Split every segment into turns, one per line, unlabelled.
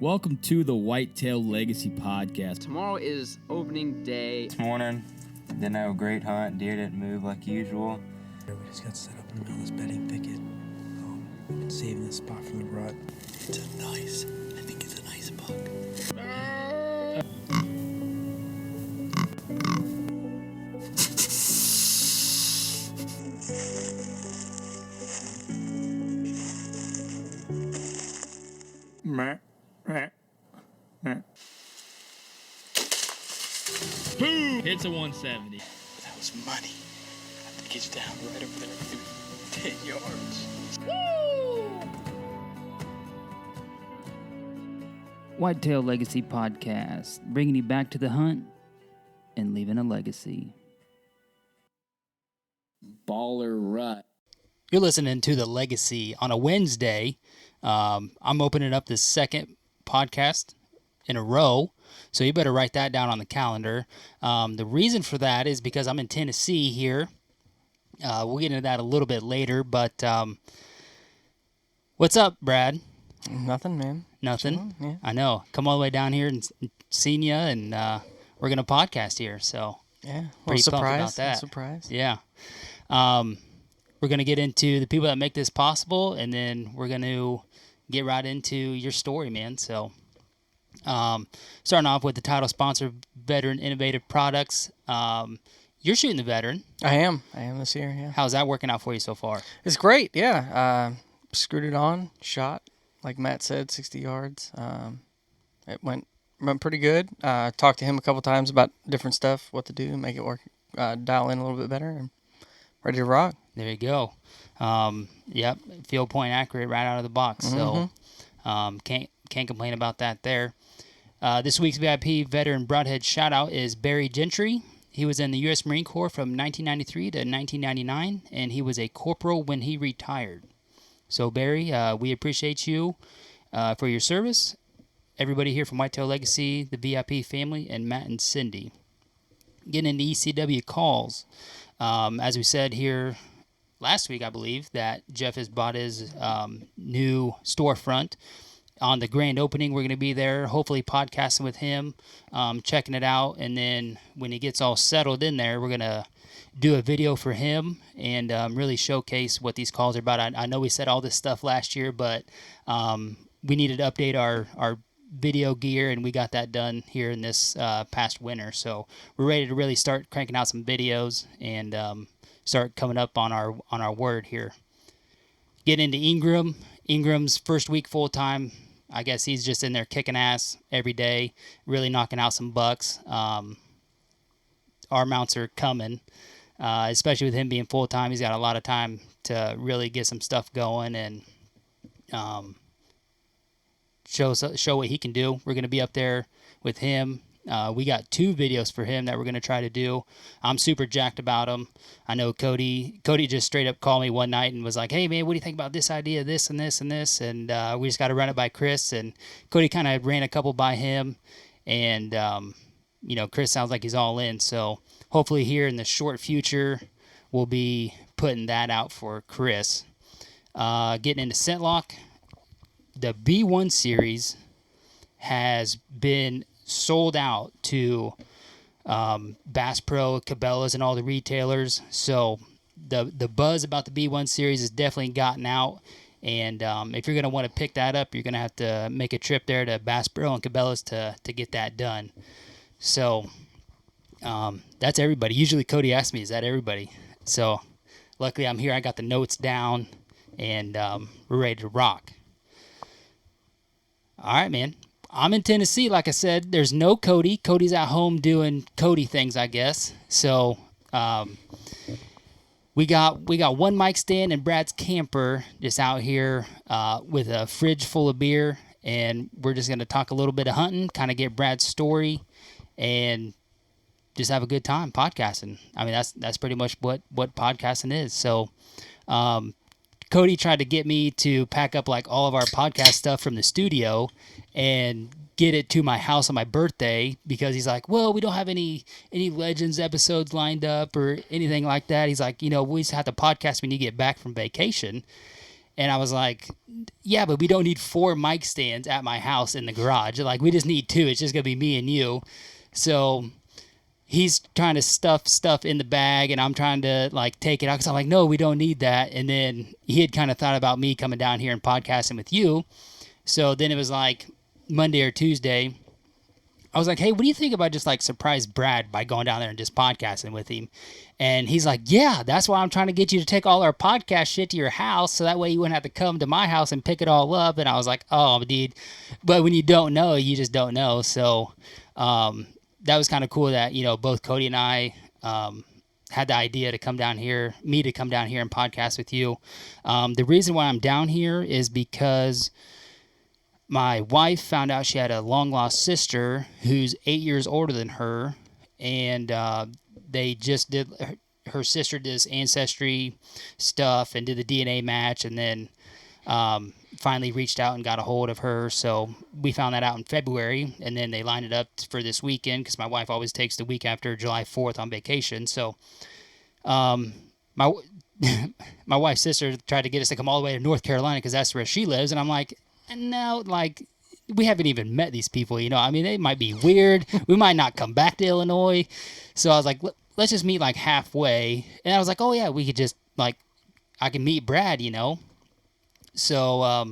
Welcome to the Whitetail Legacy Podcast.
Tomorrow is opening day.
This morning, didn't have a great hunt. Deer didn't move like usual.
We just got set up in the middle of this bedding thicket. We've been saving this spot from the rut. It's a nice, I think it's a nice buck.
Boom! Hits a 170.
That was money. I think he's down right over there, maybe 10 yards.
Whitetail Legacy Podcast, bringing you back to the hunt and leaving a legacy.
Baller rut.
You're listening to The Legacy on a Wednesday. I'm opening up the second podcast in a row, so you better write that down on the calendar. The reason for that is because I'm in Tennessee here. We'll get into that a little bit later, but what's up, Brad?
Nothing, man.
Nothing?
Yeah.
I know. Come all the way down here and seen you, and we're going to podcast here, so
Yeah.
pretty pumped
surprise.
about that.
Surprise.
Yeah. We're going to get into the people that make this possible, and then we're going to get right into your story, man. So, starting off with the title sponsor, Veteran Innovative Products. You're shooting the Veteran.
I am this year, yeah.
How's that working out for you so far?
It's great, yeah. Screwed it on, shot, like Matt said, 60 yards. It went pretty good. Talked to him a couple times about different stuff, what to do, make it work, dial in a little bit better, and ready to rock.
There you go. Yep, field point accurate right out of the box. So can't complain about that there. This week's VIP veteran broadhead shout out is Barry Gentry. He was in the U.S. Marine Corps from 1993 to 1999, and he was a corporal when he retired. So Barry, we appreciate you for your service. Everybody here from Whitetail Legacy, the VIP family, and Matt and Cindy. Getting into ECW calls. As we said here last week, I believe, that Jeff has bought his new storefront. On the grand opening, we're going to be there, hopefully podcasting with him, checking it out, and then when he gets all settled in there, we're going to do a video for him and really showcase what these calls are about. I know we said all this stuff last year, but we needed to update our video gear, and we got that done here in this past winter. So we're ready to really start cranking out some videos and start coming up on our word here. Get into Ingram. Ingram's first week full time. I guess he's just in there kicking ass every day, really knocking out some bucks. Our mounts are coming, especially with him being full time. He's got a lot of time to really get some stuff going and show what he can do. We're going to be up there with him. We got 2 videos for him that we're going to try to do. I'm super jacked about them. I know Cody just straight up called me one night and was like, hey, man, what do you think about this idea, this and this and this? And we just got to run it by Chris. And Cody kind of ran a couple by him. And, Chris sounds like he's all in. So hopefully here in the short future, we'll be putting that out for Chris. Getting into ScentLock, the B1 series has been sold out to Bass Pro, Cabela's, and all the retailers. So the buzz about the B1 series has definitely gotten out. And if you're going to want to pick that up, you're going to have to make a trip there to Bass Pro and Cabela's to get that done. So that's everybody. Usually Cody asks me, is that everybody? So luckily I'm here. I got the notes down, and we're ready to rock. All right, man. I'm in Tennessee, like I said. There's no Cody. Cody's at home doing Cody things, I guess. So we got one mic stand and Brad's camper just out here with a fridge full of beer, and we're just going to talk a little bit of hunting, kind of get Brad's story, and just have a good time podcasting. I mean, that's pretty much what podcasting is. So Cody tried to get me to pack up like all of our podcast stuff from the studio and get it to my house on my birthday, because he's like, well, we don't have any Legends episodes lined up or anything like that. He's like, we just have to podcast when you get back from vacation. And I was like, yeah, but we don't need 4 mic stands at my house in the garage. Like, we just need 2. It's just going to be me and you. So he's trying to stuff stuff in the bag, and I'm trying to, like, take it out. Because I'm like, no, we don't need that. And then he had kind of thought about me coming down here and podcasting with you. So then it was like Monday or Tuesday. I was like, hey, what do you think about just, like, surprise Brad by going down there and just podcasting with him? And he's like, yeah, that's why I'm trying to get you to take all our podcast shit to your house so that way you wouldn't have to come to my house and pick it all up. And I was like, oh, dude. But when you don't know, you just don't know. So that was kind of cool that, both Cody and I had the idea to come down here, me to come down here and podcast with you. The reason why I'm down here is because my wife found out she had a long-lost sister who's 8 years older than her, and they just did, her sister did this ancestry stuff and did the DNA match, and then finally reached out and got a hold of her. So we found that out in February, and then they lined it up for this weekend because my wife always takes the week after July 4th on vacation. So my wife's sister tried to get us to come all the way to North Carolina because that's where she lives, and I'm like, no, like, we haven't even met these people, I mean, they might be weird. We might not come back to Illinois. So I was like, let's just meet, like, halfway. And I was like, oh, yeah, we could just, like, I can meet Brad, So I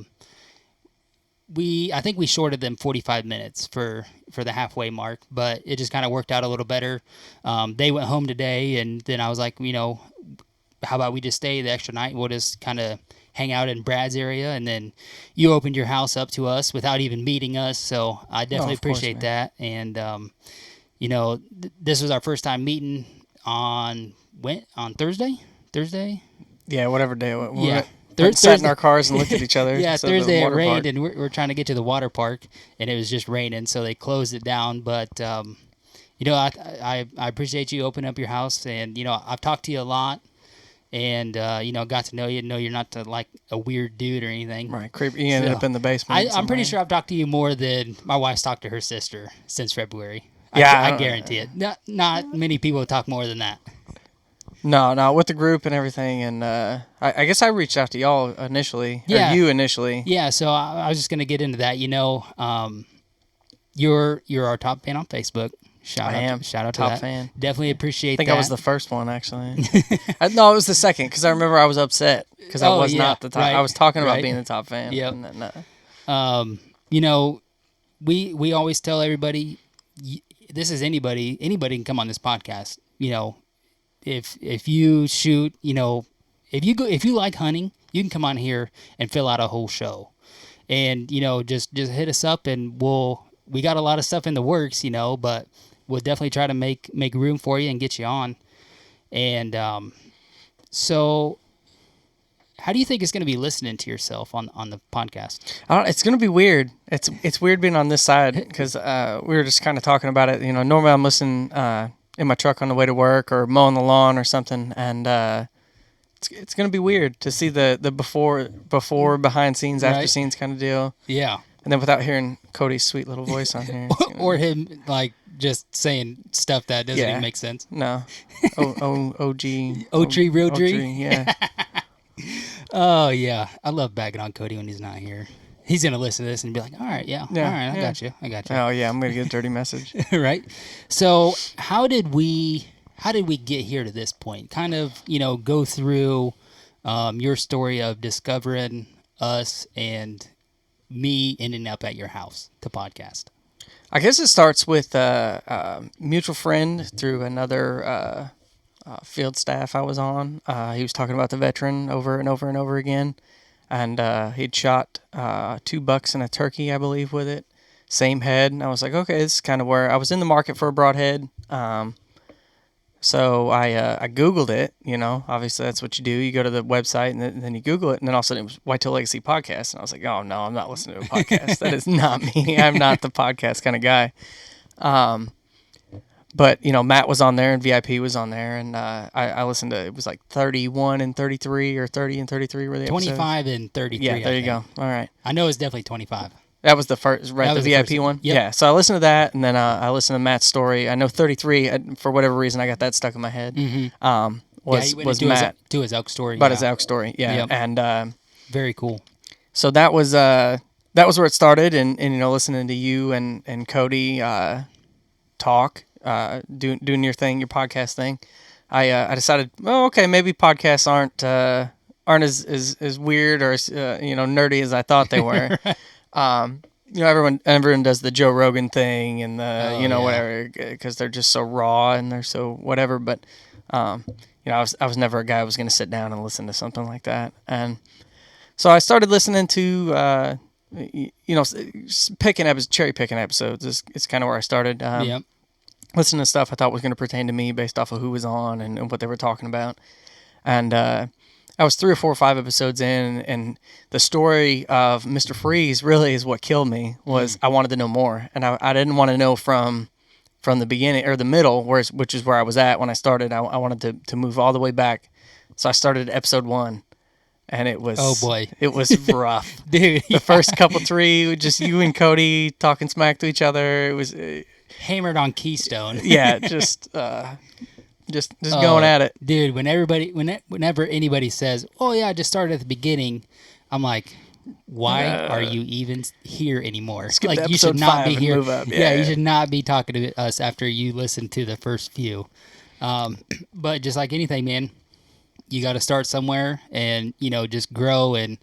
think we shorted them 45 minutes for the halfway mark, but it just kind of worked out a little better. They went home today, and then I was like, how about we just stay the extra night? We'll just kind of hang out in Brad's area, and then you opened your house up to us without even meeting us, so I definitely appreciate that. And this was our first time meeting on Thursday.
Yeah, whatever day.
Yeah,
sat in our cars and looked at each other.
Yeah, Thursday it rained, and we're trying to get to the water park, and it was just raining, so they closed it down. But I appreciate you opening up your house, and I've talked to you a lot. And, got to know you, you're not like a weird dude or anything.
Right, creepy. You ended up in the basement.
I'm pretty sure I've talked to you more than my wife's talked to her sister since February.
Yeah.
I guarantee it. Not many people talk more than that.
No, with the group and everything. And I guess I reached out to y'all initially.
Yeah.
Or you initially.
Yeah, so I was just going to get into that. You're our top fan on Facebook. Shout out to
top
that.
fan.
Definitely appreciate that.
I think I was the first one, actually. No, it was the second, because I remember I was upset because I was not the top. Right, I was talking about being the top fan.
Yep.
And then,
we always tell everybody, this is anybody can come on this podcast. If you shoot, if you like hunting, you can come on here and fill out a whole show, and just hit us up, and we got a lot of stuff in the works, but we'll definitely try to make room for you and get you on. And so how do you think it's going to be listening to yourself on the podcast?
It's going to be weird. It's weird being on this side because we were just kind of talking about it. Normally I'm listening in my truck on the way to work or mowing the lawn or something, and it's going to be weird to see the before, behind scenes, after scenes kind of deal.
Yeah.
And then without hearing Cody's sweet little voice on here.
Or him, like, just saying stuff that doesn't even make sense.
No. OG.
O-tree, real tree?
Yeah.
Oh, yeah. I love bagging on Cody when he's not here. He's going to listen to this and be like, all right, all right, I got you.
Oh, yeah, I'm going to get a dirty message.
Right? So how did we get here to this point? Kind of, go through your story of discovering us and me ending up at your house to podcast.
I guess it starts with a mutual friend through another field staff I was on. He was talking about the veteran over and over and over again, and he'd shot 2 bucks and a turkey, I believe, with it. Same head, and I was like, okay, this is kind of where I was in the market for a broadhead. So I Googled it, obviously that's what you do. You go to the website and then you Google it, and then all of a sudden it was Whitetail Legacy Podcast. And I was like, oh no, I'm not listening to a podcast. That is not me. I'm not the podcast kind of guy. But, Matt was on there and VIP was on there, and I listened to, it was like 31 and 33 or 30 and 33 were the episodes.
25 and 33.
Yeah, there you go. All right.
I know it's definitely 25.
That was the first, right? The VIP one?
Yep.
Yeah. So I listened to that, and then I listened to Matt's story. I know 33, for whatever reason, I got that stuck in my head.
Mm-hmm.
Was Matt.
To his elk story.
About his elk story, yeah.
Yep.
And
Very cool.
So that was where it started, and listening to you and Cody talk, doing your thing, your podcast thing. I decided, okay, maybe podcasts aren't as weird or as nerdy as I thought they were. Everyone does the Joe Rogan thing and the whatever, because they're just so raw and they're so whatever. But I was never a guy who was going to sit down and listen to something like that. And so I started listening to cherry picking episodes. It's kind of where I started. Listening to stuff I thought was going to pertain to me based off of who was on and what they were talking about. And I was 3 or 4 or 5 episodes in, and the story of Mr. Freeze really is what killed me. Was I wanted to know more, and I didn't want to know from the beginning or the middle, which is where I was at when I started. I wanted to move all the way back, so I started at episode 1, and it was it was rough,
dude.
The first couple 3, just you and Cody talking smack to each other. It was
hammered on Keystone.
Yeah, just going at it,
dude. Whenever anybody says, "Oh yeah, I just started at the beginning," I'm like, "Why are you even here anymore?
Like
you should not be here.
Yeah,
you should not be talking to us after you listen to the first few." But just like anything, man, you got to start somewhere and just grow. And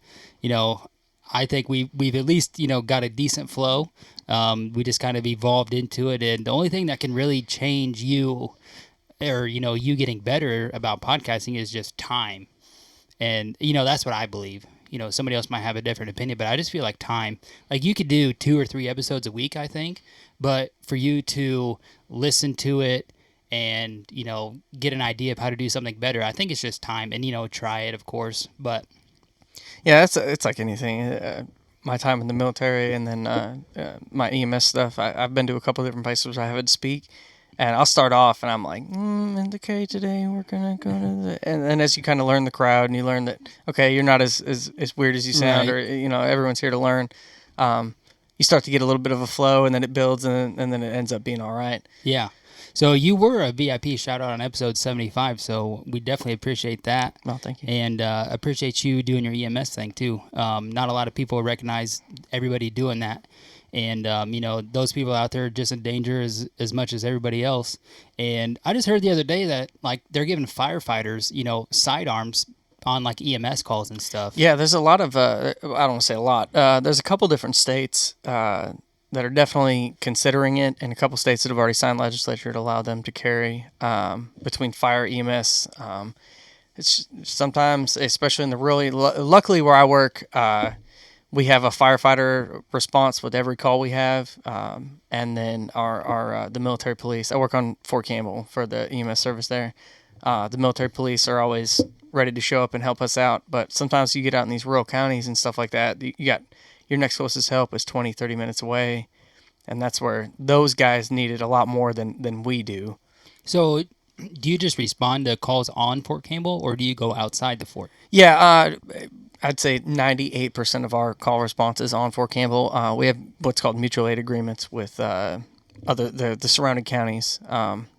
I think we've at least got a decent flow. We just kind of evolved into it, and the only thing that can really change you, or you getting better about podcasting, is just time. And that's what I believe. Somebody else might have a different opinion, but I just feel like time. Like you could do 2 or 3 episodes a week, I think, but for you to listen to it and get an idea of how to do something better, I think it's just time. And try it, of course. But
yeah, it's like anything. My time in the military and then my EMS stuff, I've been to a couple of different places where I haven't speak, and I'll start off and I'm like, okay, today we're gonna go to the, and as you kind of learn the crowd and you learn that, okay, you're not as weird as you sound, right, or everyone's here to learn. You start to get a little bit of a flow, and then it builds, and then it ends up being all right.
Yeah. So you were a VIP shout out on episode 75, so we definitely appreciate that.
Well, thank you.
And appreciate you doing your EMS thing too. Not a lot of people recognize everybody doing that. And, those people out there are just in danger as much as everybody else. And I just heard the other day that they're giving firefighters, sidearms on EMS calls and stuff.
Yeah, there's a lot of, I don't want to say a lot. There's a couple different states that are definitely considering it, and a couple states that have already signed legislature to allow them to carry between fire, EMS. It's sometimes, especially in the luckily where I work, we have a firefighter response with every call we have, and then our the military police. I work on Fort Campbell for the EMS service there. The military police are always ready to show up and help us out, but sometimes you get out in these rural counties and stuff like that, you got your next closest help is 20, 30 minutes away, and that's where those guys need it a lot more than we do.
So do you just respond to calls on Fort Campbell, or do you go outside the fort?
Yeah, I'd say 98% of our call responses on Fort Campbell. We have what's called mutual aid agreements with the surrounding counties.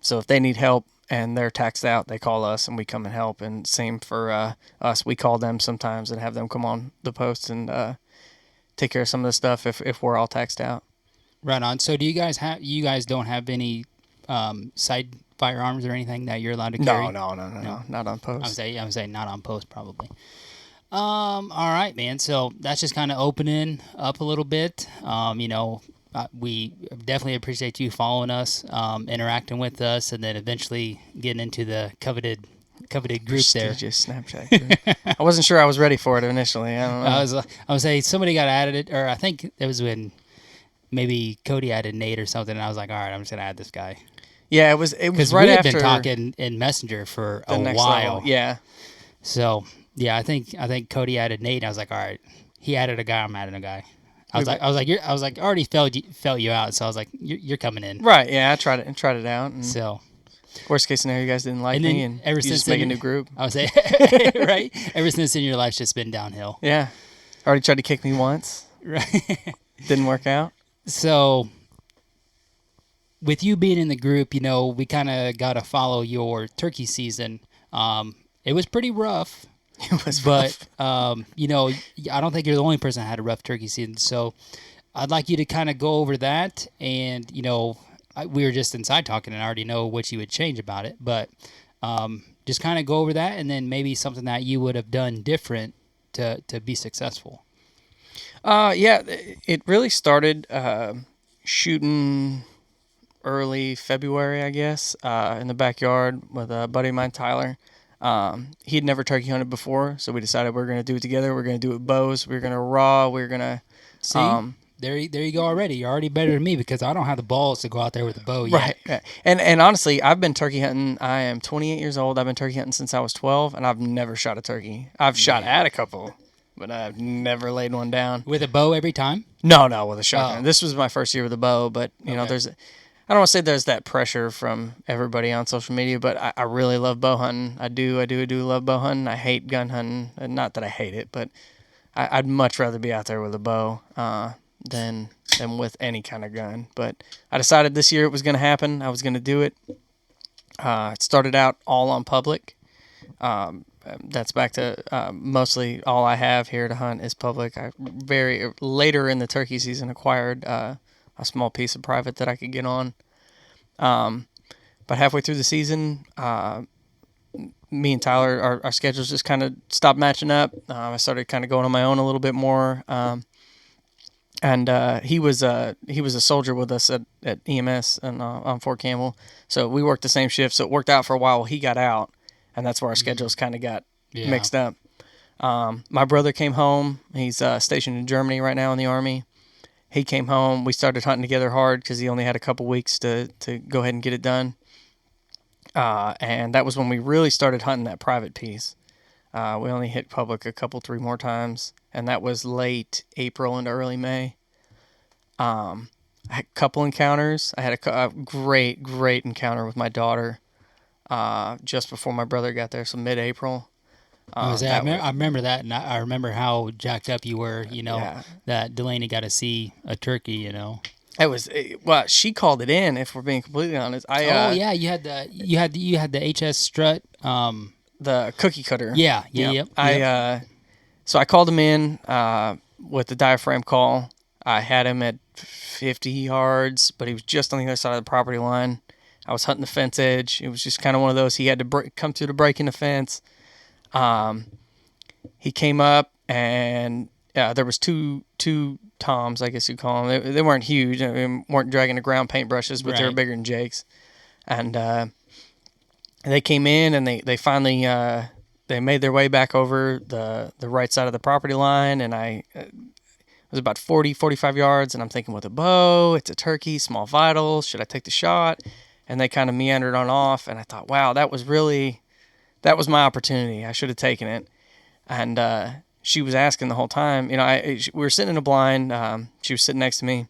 So if they need help and they're taxed out, they call us and we come and help. And same for us. We call them sometimes and have them come on the post and take care of some of the stuff if we're all taxed out.
Right on. So do you guys don't have any side firearms or anything that you're allowed to carry?
No, not on post.
I would say not on post probably. All right, man. So that's just kind of opening up a little bit. We definitely appreciate you following us, interacting with us, and then eventually getting into the coveted group there.
Snapchat group. I wasn't sure I was ready for it initially. I don't know.
I was saying somebody got added, or I think it was when maybe Cody added Nate or something. And I was like, all right, I'm just gonna add this guy.
Yeah, it was right
we
after.
Because we had been talking in Messenger for a while.
Level. Yeah.
So yeah, I think Cody added Nate. And I was like, all right, he added a guy. I'm adding a guy. I was like, I already felt you out. So I was like, you're coming in.
Right. Yeah, I tried it out. And
so.
Worst case scenario, you guys didn't like me, and
ever
you
since
just make a new group.
I would say, right? Ever since then, your life's just been downhill.
Yeah. Already tried to kick me once.
Right. Didn't
work out.
So, with you being in the group, we kind of got to follow your turkey season. It was pretty rough.
It was
But
rough.
I don't think you're the only person that had a rough turkey season. So I'd like you to kind of go over that. And we were just inside talking, and I already know what you would change about it. But just kind of go over that, and then maybe something that you would have done different to be successful.
Yeah, it really started shooting early February, I guess, in the backyard with a buddy of mine, Tyler. He had never turkey hunted before, so we decided we were going to do it together. We're going to do it with bows. We're going to raw. We're going to
See, there you go already. You're already better than me because I don't have the balls to go out there with a bow yet.
Right. Yeah. And honestly, I've been turkey hunting. I am 28 years old. I've been turkey hunting since I was 12, and I've never shot a turkey. I've shot at a couple, but I've never laid one down.
With a bow every time?
No, with a shotgun.
Oh.
This was my first year with a bow, but you know, I don't want to say there's that pressure from everybody on social media, but I really love bow hunting. I do love bow hunting. I hate gun hunting. Not that I hate it, but I'd much rather be out there with a bow than with any kind of gun. But I decided this year it was going to happen. I was going to do it. It started out all on public. That's back to mostly all I have here to hunt is public. I later in the turkey season acquired a small piece of private that I could get on. But halfway through the season, me and Tyler, our schedules just kind of stopped matching up. I started kind of going on my own a little bit more. And he was a soldier with us at EMS and on Fort Campbell. So we worked the same shift. So it worked out for a while. He got out, and that's where our schedules kind of got mixed up. My brother came home. He's stationed in Germany right now in the Army. He came home. We started hunting together hard because he only had a couple weeks to go ahead and get it done. And that was when we really started hunting that private piece. We only hit public three more times, and that was late April into early May. I had a couple encounters. I had a great encounter with my daughter just before my brother got there, so mid-April.
I remember that, and I remember how jacked up you were, that Delaney got to see a turkey,
It was she called it in. If we're being completely honest, you
had the HS strut,
the cookie cutter.
Yep.
So I called him in with the diaphragm call. I had him at 50 yards, but he was just on the other side of the property line. I was hunting the fence edge. It was just kind of one of those. He had to come through the break in the fence. He came up, and there was two toms, I guess you'd call them. They weren't huge. They weren't dragging the ground paintbrushes, but they were bigger than Jake's. And they came in, and they finally they made their way back over the right side of the property line, and it was about 45 yards, and I'm thinking, with a bow, it's a turkey, small vitals, should I take the shot? And they kind of meandered on off, and I thought, wow, that was my opportunity. I should have taken it. And she was asking the whole time, we were sitting in a blind. She was sitting next to me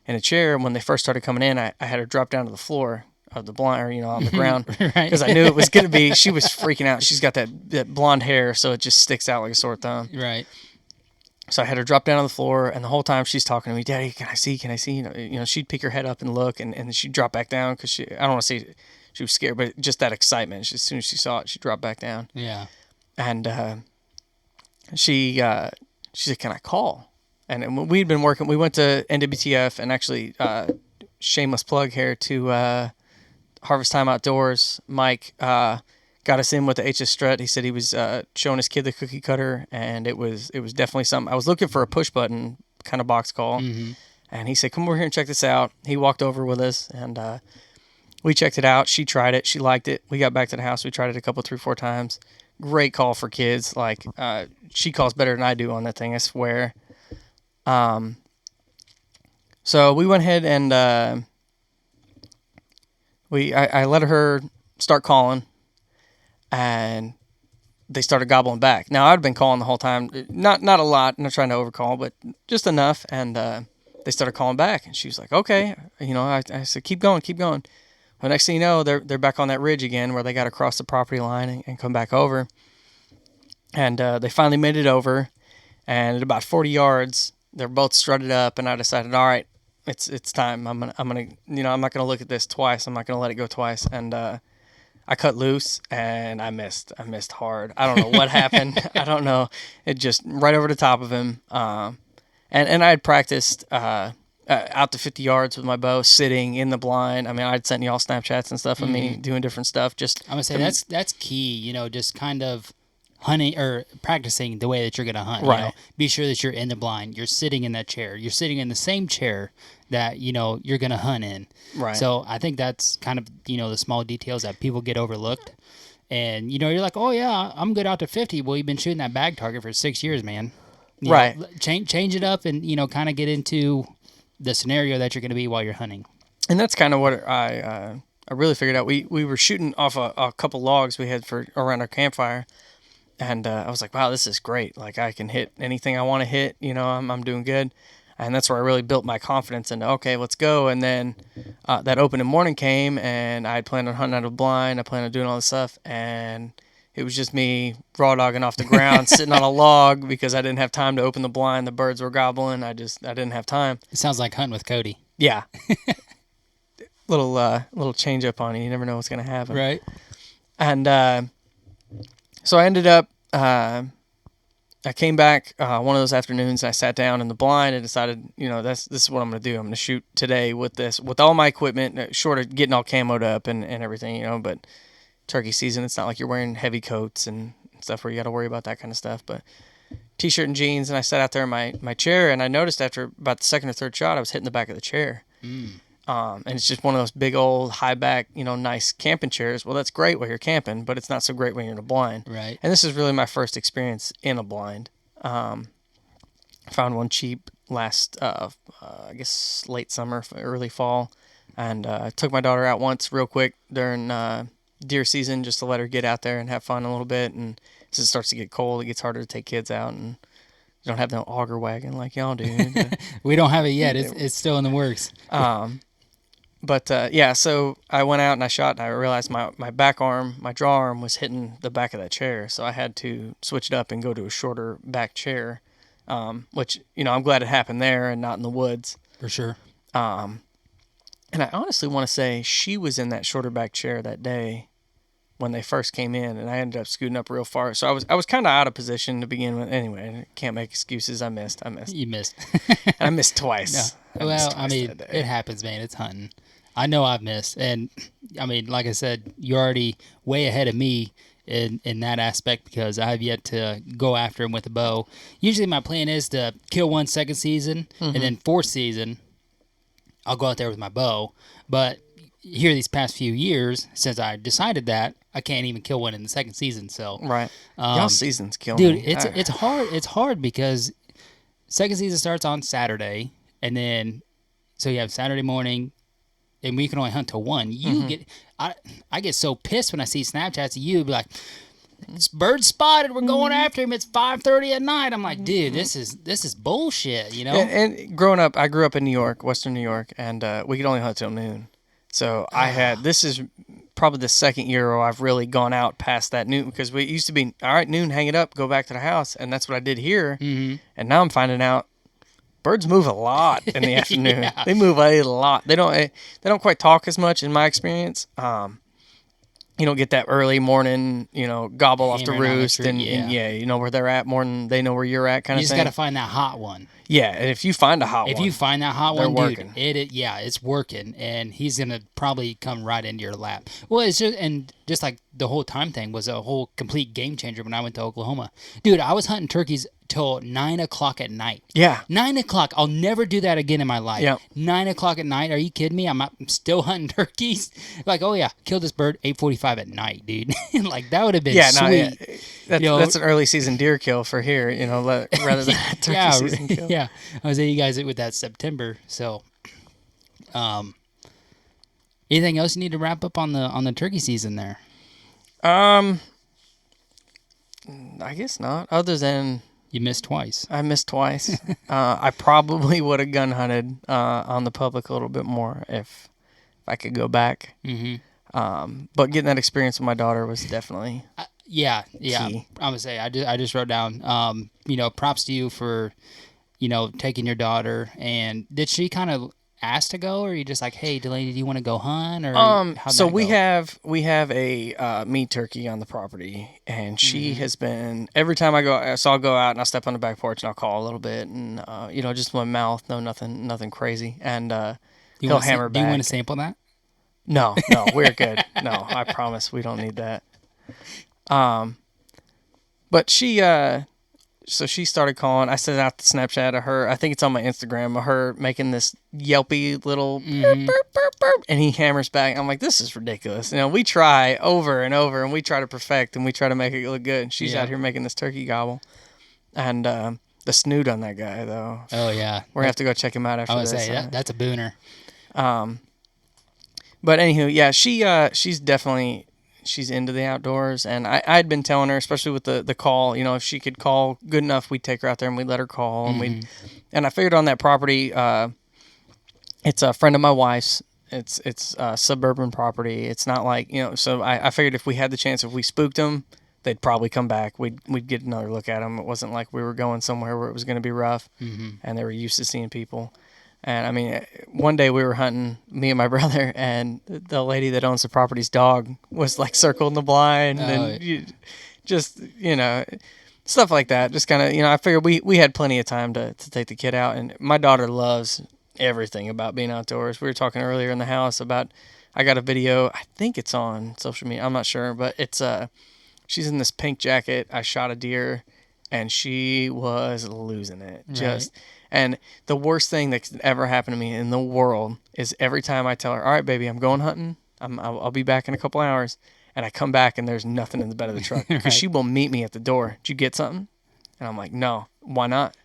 in a chair. When they first started coming in, I had her drop down to the floor of the blind, or, on the ground, because I knew it was going to be, she was freaking out. She's got that blonde hair, so it just sticks out like a sore thumb.
Right.
So I had her drop down on the floor, and the whole time she's talking to me, Daddy, can I see? She'd pick her head up and look, and she'd drop back down because I don't want to say she was scared, but just that excitement. As soon as she saw it, she dropped back down.
Yeah.
And she said, can I call? And we'd been working, we went to NWTF, and actually, shameless plug here to Harvest Time Outdoors. Mike got us in with the HS strut. He said he was showing his kid the cookie cutter, and it was definitely something. I was looking for a push button kind of box call, and he said, come over here and check this out. He walked over with us, and we checked it out. She tried it. She liked it. We got back to the house. We tried it 3, 4 times. Great call for kids. Like, she calls better than I do on that thing, I swear. So we went ahead and I let her start calling, and they started gobbling back. Now, I'd been calling the whole time. Not a lot. I'm not trying to overcall, but just enough. And they started calling back, and she was like, okay. I said, keep going. Well, next thing you know, they're back on that ridge again where they got to cross the property line and come back over. And they finally made it over. And at about 40 yards, they're both strutted up, and I decided, all right, it's time. I'm not gonna look at this twice. I'm not gonna let it go twice. And I cut loose and I missed. I missed hard. I don't know what happened. I don't know. It just right over the top of him. And I had practiced out to 50 yards with my bow, sitting in the blind. I mean, I'd sent y'all Snapchats and stuff of me doing different stuff. Just
I'm gonna say that's key. You know, just kind of hunting or practicing the way that you're gonna hunt.
Right.
You know? Be sure that you're in the blind. You're sitting in that chair. You're sitting in the same chair that you're gonna hunt in.
Right.
So I think that's kind of the small details that people get overlooked. And you're like, oh yeah, I'm good out to 50. Well, you've been shooting that bag target for 6 years, man.
Right.
Change it up and kind of get into the scenario that you're going to be while you're hunting.
And that's kind of what I really figured out. We were shooting off a couple logs we had for around our campfire, and I was like, wow, this is great. Like I can hit anything I want to hit. I'm doing good, and that's where I really built my confidence into okay, let's go. And then that opening morning came, and I had planned on hunting out of a blind. I planned on doing all this stuff, and it was just me raw dogging off the ground, sitting on a log because I didn't have time to open the blind. The birds were gobbling. I didn't have time.
It sounds like hunting with Cody.
Yeah. little change up on you. You never know what's going to happen.
Right.
And so I ended up, I came back one of those afternoons. I sat down in the blind and decided, this is what I'm going to do. I'm going to shoot today with all my equipment, short of getting all camoed up and everything, but turkey season, it's not like you're wearing heavy coats and stuff where you got to worry about that kind of stuff. But t-shirt and jeans, and I sat out there in my chair, and I noticed after about the second or third shot, I was hitting the back of the chair. And it's just one of those big old high back, nice camping chairs. Well, that's great while you're camping, but it's not so great when you're in a blind.
Right.
And this is really my first experience in a blind. I found one cheap last, I guess late summer, early fall, and took my daughter out once real quick during deer season just to let her get out there and have fun a little bit. And as it starts to get cold, it gets harder to take kids out, and you don't have no auger wagon like y'all do.
We don't have it yet. It's still in the works.
But so I went out and I shot, and I realized my back arm, my draw arm was hitting the back of that chair. So I had to switch it up and go to a shorter back chair, which, I'm glad it happened there and not in the woods.
For sure.
And I honestly want to say she was in that shorter back chair that day when they first came in, and I ended up scooting up real far. So I was kind of out of position to begin with. Anyway, can't make excuses. I missed.
You missed.
I missed twice.
No. It happens, man. It's hunting. I know I've missed. And, like I said, you're already way ahead of me in that aspect because I have yet to go after him with a bow. Usually my plan is to kill one second season, and then fourth season, I'll go out there with my bow. But here these past few years, since I decided that, I can't even kill one in the second season. So
right, y'all season's killing me.
Dude, it's hard. It's hard because second season starts on Saturday, and then so you have Saturday morning, and we can only hunt till 1. I get so pissed when I see Snapchats of you be like, "This bird spotted. We're going after him. It's 5:30 at night." I'm like, dude, this is bullshit.
And growing up, I grew up in New York, Western New York, and we could only hunt till noon. So this is probably the second year where I've really gone out past that noon, because we used to be, all right, noon, hang it up, go back to the house. And that's what I did here. And now I'm finding out birds move a lot in the afternoon.
Yeah.
They move a lot. They don't quite talk as much in my experience. You don't get that early morning, gobble off the roost and you know where they're at more than they know where you're at kind of thing.
You just got to find that hot one.
Yeah, and if you find a hot one.
If you find that hot
they're
one,
working.
dude, it's working, and he's going to probably come right into your lap. Well, it's just like the whole time thing was a whole complete game changer when I went to Oklahoma. Dude, I was hunting turkeys till 9 o'clock at night.
Yeah.
9 o'clock. I'll never do that again in my life.
Yeah.
9 o'clock at night. Are you kidding me? I'm still hunting turkeys. Like, oh yeah, kill this bird 8:45 at night, dude. Like that would have been sweet.
That's an early season deer kill for here, rather than a turkey season kill.
Yeah. I was saying you guys with that September. So, anything else you need to wrap up on the turkey season there?
I guess not. Other than
you missed twice.
I missed twice. I probably would have gun hunted on the public a little bit more if I could go back. But getting that experience with my daughter was definitely
yeah.
key.
I'm gonna say I just wrote down. Props to you for taking your daughter. And did she kind of asked to go, or are you just like, hey, Delaney, do you want to go hunt? Or
So we have a meat turkey on the property, and she has been every time I go. So I'll go out and I'll step on the back porch and I'll call a little bit, and just my mouth, nothing crazy, and he'll hammer back.
Do you want to sample that?
No, we're good. No, I promise we don't need that. But she so she started calling. I sent out the Snapchat of her. I think it's on my Instagram of her making this yelpy little burp, burp, burp, burp, and he hammers back. I'm like, this is ridiculous. We try over and over, and we try to perfect, and we try to make it look good. And she's out here making this turkey gobble. And the snoot on that guy, though.
Oh, yeah.
We're going to have to go check him out after this.
I would say, that's a booner.
But anywho, yeah, she's definitely... She's into the outdoors, and I'd been telling her, especially with the call, if she could call good enough, we'd take her out there and we'd let her call, and I figured on that property, it's a friend of my wife's. It's suburban property. It's not like So I figured if we had the chance, if we spooked them, they'd probably come back. We'd get another look at them. It wasn't like we were going somewhere where it was going to be rough, and they were used to seeing people. And I mean, one day we were hunting, me and my brother, and the lady that owns the property's dog was like circled in the blind, and stuff like that. Just kind of, I figured we had plenty of time to take the kid out, and my daughter loves everything about being outdoors. We were talking earlier in the house about, I got a video, I think it's on social media, I'm not sure, but it's she's in this pink jacket. I shot a deer, and she was losing it.
Right.
And the worst thing that could ever happen to me in the world is every time I tell her, all right, baby, I'm going hunting. I'll be back in a couple hours. And I come back and there's nothing in the bed of the truck. Because she will meet me at the door. Did you get something? And I'm like, no. Why not?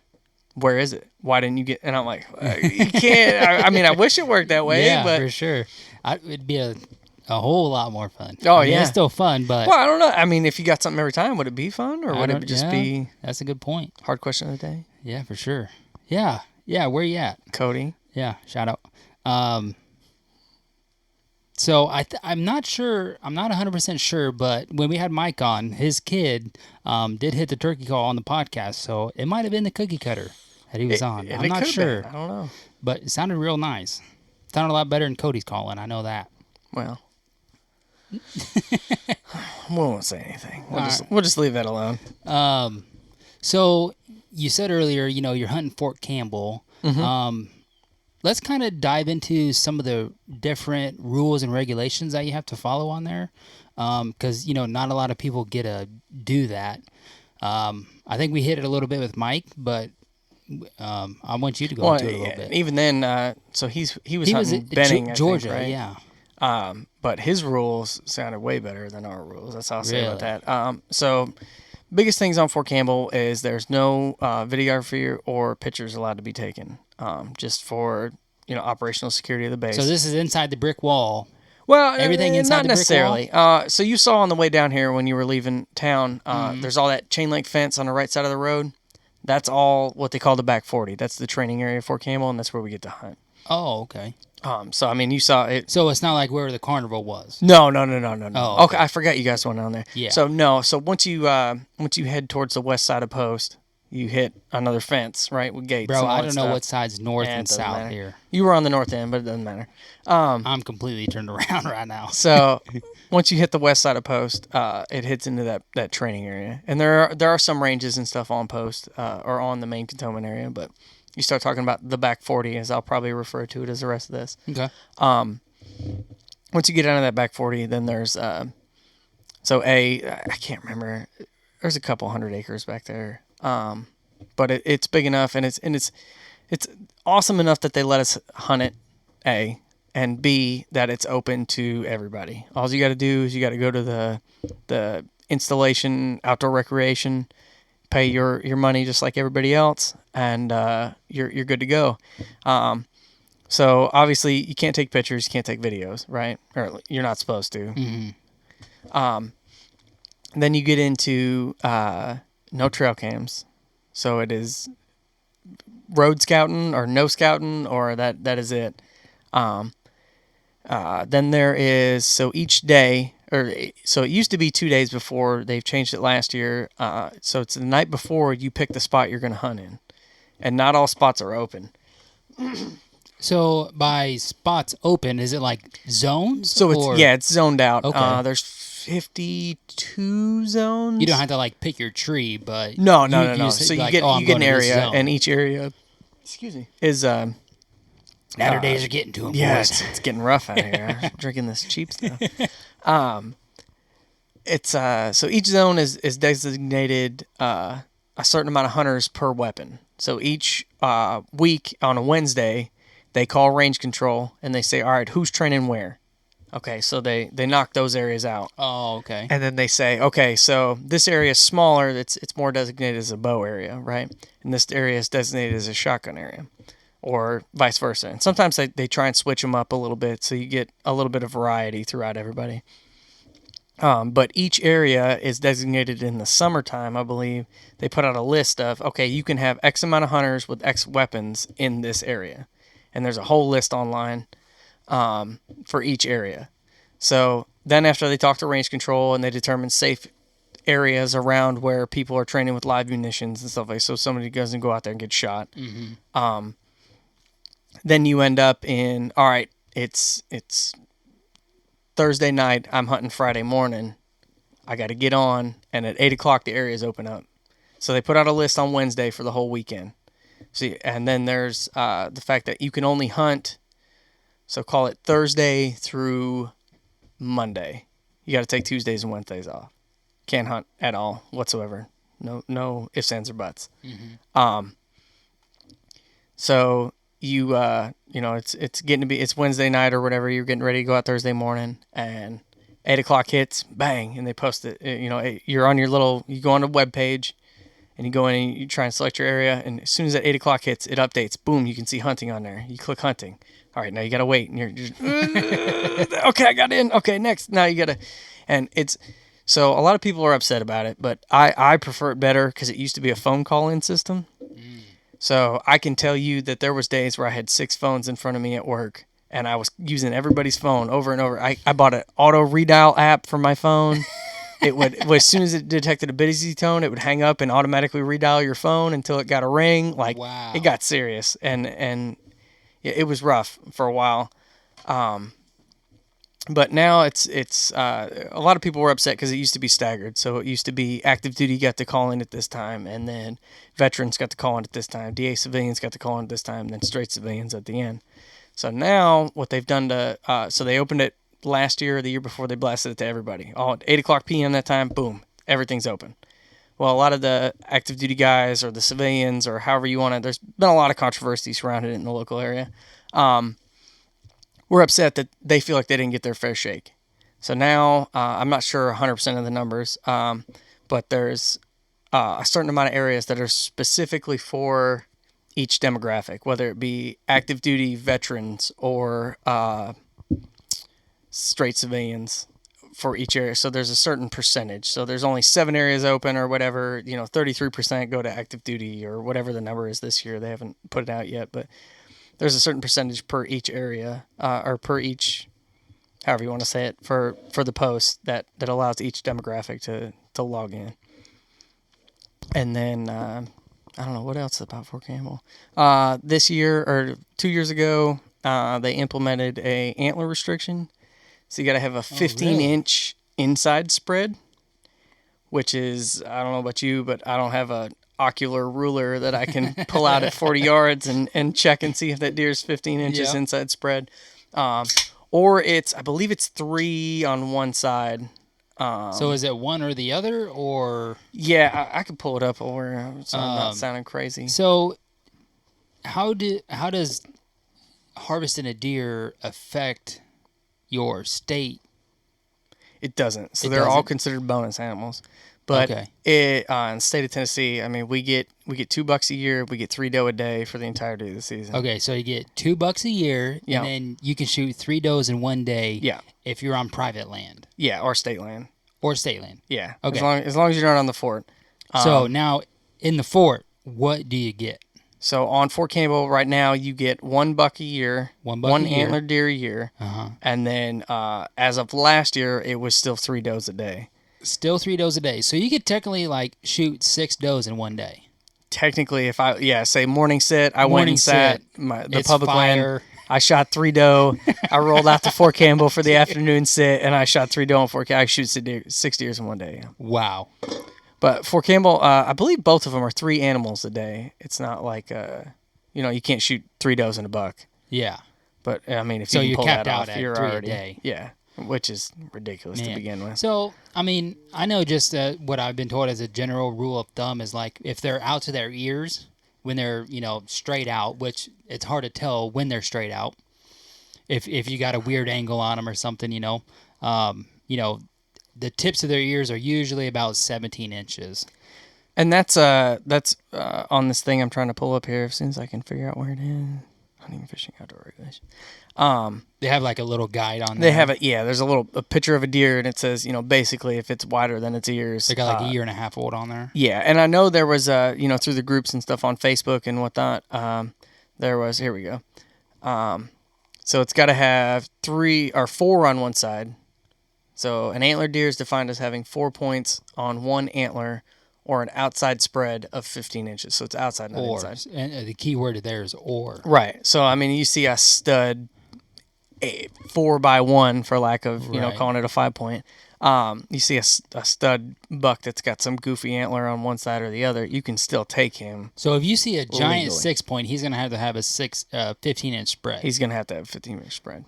Where is it? Why didn't you get... And I'm like, you can't... I mean, I wish it worked that way.
Yeah,
but
for sure. It'd be a whole lot more fun.
Oh,
I mean,
yeah.
It's still fun, but...
Well, I don't know. I mean, if you got something every time, would it be fun? Or would it just be...
That's a good point.
Hard question of the day?
Yeah, for sure. Yeah. Yeah, where you at?
Cody.
Yeah, shout out. So I'm not sure. I'm not 100% sure, but when we had Mike on, his kid did hit the turkey call on the podcast, so it might have been the cookie cutter that he was on. I'm not sure.
I don't know.
But it sounded real nice. It sounded a lot better than Cody's calling. I know that.
Well, we won't say anything. We'll just leave that alone.
So you said earlier, you're hunting Fort Campbell. Let's kind of dive into some of the different rules and regulations that you have to follow on there, because not a lot of people get to do that. I think we hit it a little bit with Mike, but I want you to go into it a little bit.
Even then, so he was hunting Benning,
Georgia,
I think, right?
Yeah.
But his rules sounded way better than our rules. That's all I'll say about that. So biggest things on Fort Campbell is there's no videography or pictures allowed to be taken, just for operational security of the base.
So this is inside the brick wall.
Well,
everything inside
not
the brick
necessarily.
wall?
So you saw on the way down here when you were leaving town, there's all that chain link fence on the right side of the road. That's all what they call the back 40. That's the training area for Campbell, and that's where we get to hunt.
Oh, okay.
So I mean, you saw it.
So it's not like where the carnival was.
No.
Oh,
okay. I forgot you guys went down there.
Yeah.
So no. So once you head towards the west side of Post, you hit another fence, right, with gates.
Bro, I don't know what side's north and south
matter.
here.
You were on the north end, but it doesn't matter.
I'm completely turned around right now.
So once you hit the west side of Post, it hits into that training area, and there are some ranges and stuff on Post or on the main cantonment area, but you start talking about the back 40, as I'll probably refer to it as the rest of this.
Okay.
Once you get out of that back 40, then there's I can't remember. There's a couple 100 acres back there. But it's big enough, and it's awesome enough that they let us hunt it, A, and B, that it's open to everybody. All you got to do is you got to go to the installation, outdoor recreation, pay your money just like everybody else, and you're good to go. So obviously you can't take pictures, you can't take videos, right? Or you're not supposed to. Mm-hmm. Then you get into no trail cams. So it is road scouting or no scouting, or that is it. Then there is, so each day, so it used to be 2 days before, they've changed it last year. So it's the night before you pick the spot you're going to hunt in, and not all spots are open.
So by spots open, is it like zones?
So it's zoned out.
Okay.
There's 52 zones.
You don't have to like pick your tree, but
No.
just
So you
like,
get
I'm
you get
going
an
to this
area,
zone.
and each area, is
Saturdays are getting to them.
yeah,
boys.
it's getting rough out here. Drinking this cheap stuff. It's so each zone is designated a certain amount of hunters per weapon. So each week on a Wednesday, they call range control and they say, all right, who's training where? Okay, so they knock those areas out.
Oh, okay.
And then they say, okay, so this area is smaller. It's more designated as a bow area, right? And this area is designated as a shotgun area, or vice versa. And sometimes they try and switch them up a little bit, so you get a little bit of variety throughout everybody. But each area is designated in the summertime, I believe. They put out a list of, okay, you can have X amount of hunters with X weapons in this area. And there's a whole list online for each area. So then after they talk to range control and they determine safe areas around where people are training with live munitions and stuff like that, so somebody doesn't go out there and get shot. Mm-hmm. Then you end up in, all right, it's Thursday night, I'm hunting Friday morning. I got to get on, and at 8 o'clock the areas open up. So they put out a list on Wednesday for the whole weekend. See, and then there's the fact that you can only hunt, so call it Thursday through Monday. You got to take Tuesdays and Wednesdays off. Can't hunt at all whatsoever. No ifs, ands, or buts. Mm-hmm. So you it's getting to be, it's Wednesday night or whatever. You're getting ready to go out Thursday morning, and 8 o'clock hits, bang, and they post it. You're on your you go on a web page, and you go in and you try and select your area, and as soon as that 8 o'clock hits, it updates. Boom, you can see hunting on there. You click hunting. All right, now you gotta wait, and you're just okay, I got in. Okay, next. Now you gotta, and it's so a lot of people are upset about it, but I prefer it better because it used to be a phone call-in system. So I can tell you that there was days where I had 6 phones in front of me at work, and I was using everybody's phone over and over. I bought an auto redial app for my phone. It would, as soon as it detected a busy tone, it would hang up and automatically redial your phone until it got a ring. Like, wow. It got serious, and it was rough for a while. But now it's a lot of people were upset because it used to be staggered. So it used to be active duty got to call in at this time, and then veterans got to call in at this time. DA civilians got to call in at this time, and then straight civilians at the end. So now what they've done so they opened it last year or the year before, they blasted it to everybody. All at 8 o'clock p.m. that time, boom, everything's open. Well, a lot of the active duty guys or the civilians or however you want to, there's been a lot of controversy surrounding it in the local area. We're upset that they feel like they didn't get their fair shake. So now, I'm not sure 100% of the numbers, but there's a certain amount of areas that are specifically for each demographic, whether it be active duty veterans or straight civilians for each area. So there's a certain percentage. So there's only 7 areas open or whatever, 33% go to active duty or whatever the number is this year. They haven't put it out yet, but there's a certain percentage per each area, or per each, however you want to say it, for the post that allows each demographic to log in. And then, I don't know, what else about Fort Campbell? This year, or 2 years ago, they implemented a antler restriction. So you got to have a 15-inch inside spread, which is, I don't know about you, but I don't have a ocular ruler that I can pull out at 40 yards and check and see if that deer's 15 inches inside spread. Or I believe it's 3 on one side.
So is it one or the other, or?
Yeah, I could pull it up over, so I'm not sounding crazy.
So how does harvesting a deer affect your state?
It doesn't. So they're all considered bonus animals. But in the state of Tennessee, I mean, we get $2 a year. We get 3 doe a day for the entirety of the season.
Okay, so you get $2 a year, and then you can shoot 3 does in one day.
Yeah.
If you're on private land.
Yeah, or state land.
Yeah.
Okay. As long as you're not on the fort.
So now in the fort, what do you get?
So on Fort Campbell right now, you get $1 a year, one antlered deer a year, and then as of last year, it was still 3 does a day.
Still 3 does a day. So you could technically shoot 6 does in one day.
Technically, if I say morning sit, I went and sat the public
fire.
land. I shot 3 doe. I rolled out to Fort Campbell for the afternoon sit, and I shot 3 doe on Fort Campbell. I shoot 6 deers in one day. Yeah.
Wow.
But Fort Campbell, I believe both of them are 3 animals a day. It's not like, you can't shoot 3 does and a buck.
Yeah.
But, I mean, if
So
you can
you're
pull
capped
that
out
off,
at
you're
3
already...
a day.
Yeah, which is ridiculous to
Man.
begin with.
So, I mean, I know just what I've been told as a general rule of thumb is like if they're out to their ears when they're, straight out, which it's hard to tell when they're straight out. If you got a weird angle on them or something, the tips of their ears are usually about 17 inches.
And that's on this thing I'm trying to pull up here as soon as I can figure out where it is. Hunting, fishing, outdoor regulation.
They have like a little guide on there.
They have there's a picture of a deer, and it says, basically if it's wider than its ears.
They got like a year and a half old on there.
Yeah, and I know there was, through the groups and stuff on Facebook and whatnot, here we go. So it's got to have 3 or 4 on one side. So an antler deer is defined as having 4 points on one antler or an outside spread of 15 inches. So it's outside, not inside.
And the key word there is or.
Right. So, I mean, you see a stud 4x1, for lack of, calling it a 5-point. You see a stud buck that's got some goofy antler on one side or the other, you can still take him.
So if you see a giant
legally.
6-point, he's going to have a 15-inch spread.
He's going to have a 15-inch spread.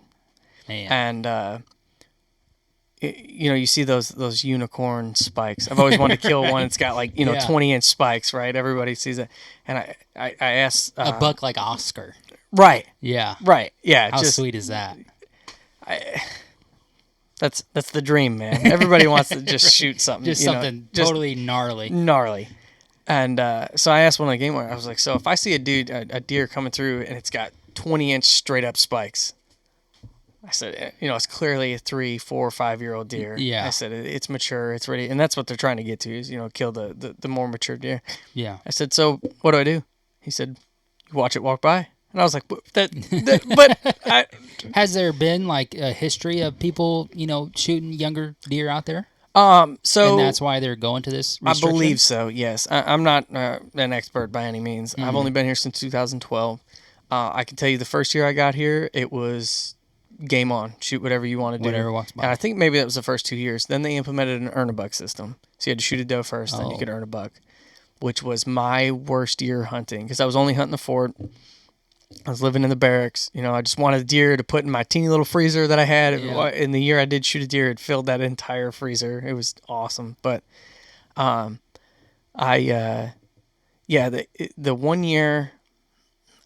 Man.
And, you see those unicorn spikes. I've always wanted to kill one. It's got 20-inch spikes, right? Everybody sees it. And I asked...
a buck like Oscar.
Right.
Yeah.
Right. Yeah.
How sweet is that?
That's the dream, man. Everybody wants to just shoot something.
Just something totally gnarly.
Gnarly. And so I asked one of the game warriors, I was like, so if I see a deer coming through and it's got 20-inch straight-up spikes, I said, it's clearly a 3, 4, 5-year-old deer.
Yeah.
I said, it's mature, it's ready. And that's what they're trying to get to is, kill the more mature deer.
Yeah.
I said, so what do I do? He said, you watch it walk by. And I was like,
Has there been like a history of people, shooting younger deer out there?
So
and that's why they're going to this restriction?
I believe so, yes. I'm not an expert by any means. Mm-hmm. I've only been here since 2012. I can tell you the first year I got here, it was game on. Shoot whatever you want to do.
Whatever walks by.
And I think maybe that was the first 2 years. Then they implemented an earn a buck system. So you had to shoot a doe first, then you could earn a buck, which was my worst year hunting because I was only hunting the fort. I was living in the barracks. I just wanted a deer to put in my teeny little freezer that I had. Yeah. In the year I did shoot a deer, it filled that entire freezer. It was awesome. But the 1 year,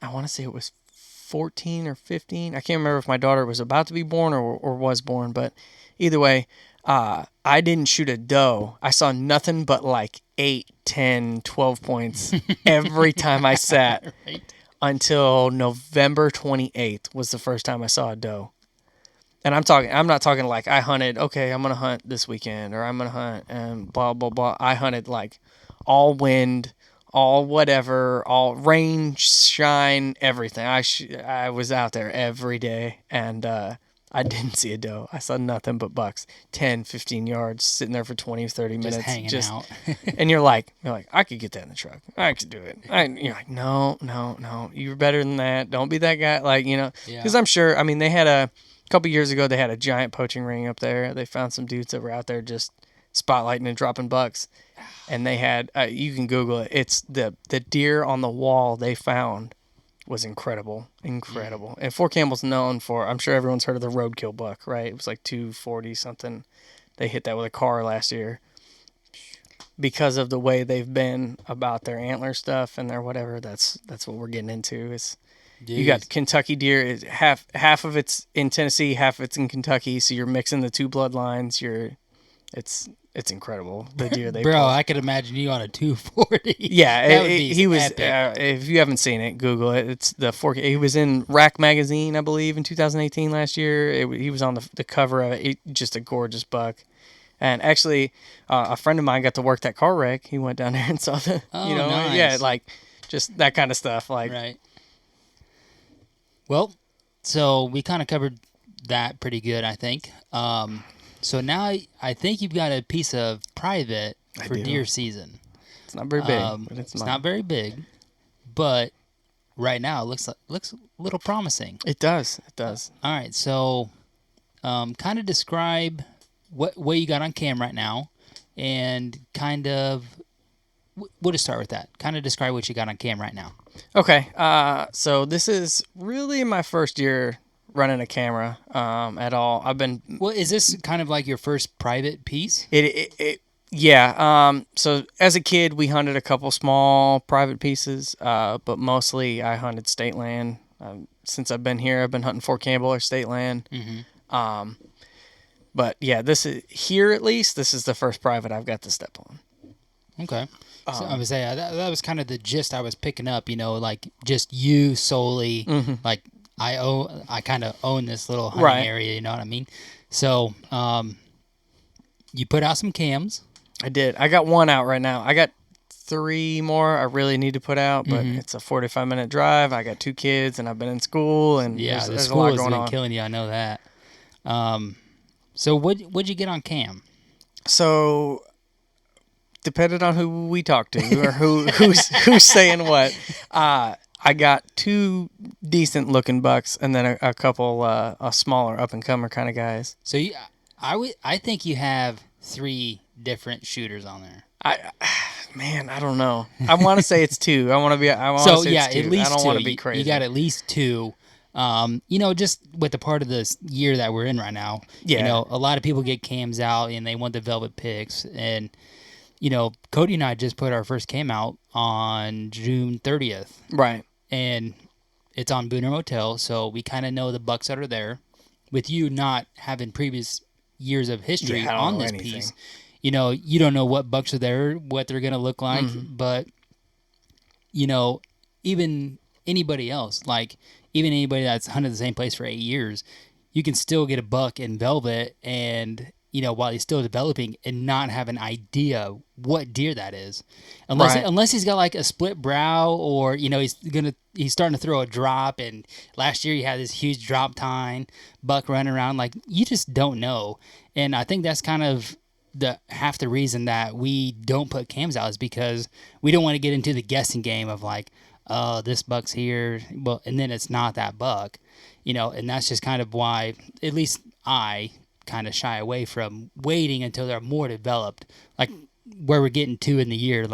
I want to say it was 14 or 15. I can't remember if my daughter was about to be born or was born. But either way, I didn't shoot a doe. I saw nothing but like 8, 10, 12 points every time I sat.
Right.
Until November 28th was the first time I saw a doe. And I'm not talking like I hunted, okay, I'm going to hunt this weekend or I'm going to hunt and blah, blah, blah. I hunted like all wind, all whatever, all rain, shine, everything. I was out there every day and I didn't see a doe. I saw nothing but bucks, 10, 15 yards, sitting there for 20 or 30 minutes.
Just hanging out.
And you're like, I could get that in the truck. I could do it. You're like, no. You're better than that. Don't be that guy. Because I'm sure, they had a couple years ago, they had a giant poaching ring up there. They found some dudes that were out there just spotlighting and dropping bucks. And they had, you can Google it. It's the deer on the wall they found was incredible. And Fort Campbell's known for, I'm sure everyone's heard of the roadkill buck, right? It was like 240 something. They hit that with a car last year because of the way they've been about their antler stuff and their whatever. That's what we're getting into. You got Kentucky deer. Half of it's in Tennessee, half of it's in Kentucky. So you're mixing the two bloodlines. It's incredible, the deer they
Bro,
pull.
I could imagine you on a 240.
Yeah, he was.
epic.
If you haven't seen it, Google it. It's the 4K. He was in Rack magazine, I believe, in 2018 last year. He was on the cover of it. Just a gorgeous buck. And actually, a friend of mine got to work that car wreck. He went down there and saw the,
nice.
Just that kind of stuff.
Right. Well, so we kind of covered that pretty good, I think. So now I think you've got a piece of private for deer season.
It's not very big, but
it's not very big, but right now, it looks a little promising.
It does.
All right, so kind of describe what you got on cam right now, and kind of we'll just start with that. Kind of describe what you got on cam right now.
Okay. So this is really my first year running a camera at all.
Well, is this kind of like your first private piece?
Yeah. So as a kid, we hunted a couple small private pieces, but mostly I hunted state land. Since I've been here, I've been hunting Fort Campbell or state land.
Mm-hmm.
But yeah, this is here at least. This is the first private I've got to step on.
Okay. So I would say that was kind of the gist I was picking up. Like just you solely.
Mm-hmm.
Like I kind of own this little hunting area. You know what I mean? So you put out some cams.
I did. I got one out right now. I got 3 more I really need to put out, but it's a 45-minute drive. I got 2 kids, and I've been in school, and
Yeah,
there's
school
a lot
has
going
been
on.
killing you. I know that. So what'd you get on cam?
So, depending on who we talk to or who's saying what, I got 2 decent looking bucks, and then a couple smaller up and comer kind of guys.
So I think you have 3 different shooters on there.
I don't know. I want to say it's 2. I want to say it's 2.
At least
I don't
2.
want to be crazy.
You got at least 2. Just with the part of this year that we're in right now,
Yeah.
A lot of people get cams out and they want the velvet picks. And, Cody and I just put our first cam out on June 30th.
Right.
And it's on Booner Motel, so we kind of know the bucks that are there. With you not having previous years of history
I don't
on
know
this
anything.
piece, you don't know what bucks are there, what they're going to look like, but, even anybody else, even anybody that's hunted the same place for 8 years, you can still get a buck in velvet and, while he's still developing and not have an idea what deer that is. Unless he's got like a split brow or, he's starting to throw a drop, and last year he had this huge drop tine buck running around. You just don't know. And I think that's kind of half the reason that we don't put cams out is because we don't want to get into the guessing game of this buck's here, well, and then it's not that buck, and that's just kind of why, at least I kind of shy away from waiting until they're more developed, where we're getting to in the year.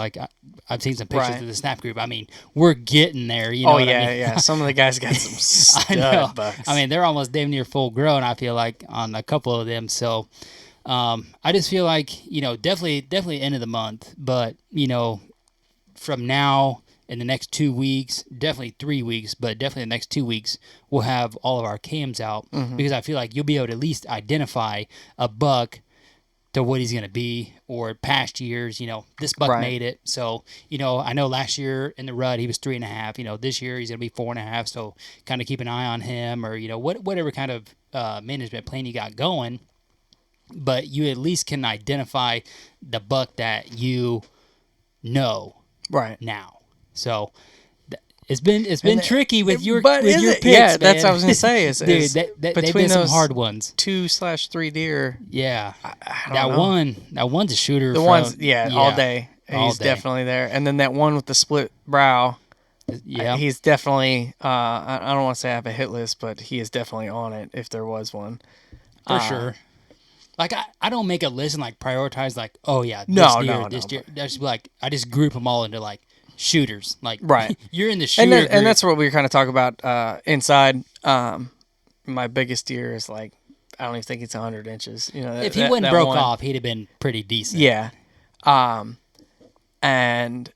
I've seen some pictures of the Snap group. I mean, we're getting there.
Yeah. Some of the guys got some stud bucks.
I mean, they're almost damn near full grown, I feel like, on a couple of them. So I just feel like, definitely end of the month, but, from now in the next 2 weeks, definitely 3 weeks, but definitely the next 2 weeks, we'll have all of our cams out, because I feel like you'll be able to at least identify a buck to what he's going to be, or past years, this buck made it. So, I know last year in the rut, he was 3.5, this year he's going to be 4.5. So kind of keep an eye on him, or, whatever kind of management plan you got going, but you at least can identify the buck that you know now. So it's been tricky with your picks,
yeah,
man.
that's what I was gonna say.
Dude, they've been some hard ones.
2/3 deer.
Yeah,
I
that
don't know.
one's a shooter.
The one's all day. He's
day.
definitely there. And then that one with the split brow.
Yeah,
he's definitely. I don't want to say I have a hit list, but he is definitely on it if there was one.
For sure. I don't make a list and prioritize this deer. That's I just group them all into shooters.
Right.
You're in the shooter group.
And that's what we were kind of talking about inside. My biggest deer is I don't even think it's 100 inches.
If he wouldn't broke off, he'd have been pretty decent.
Yeah. And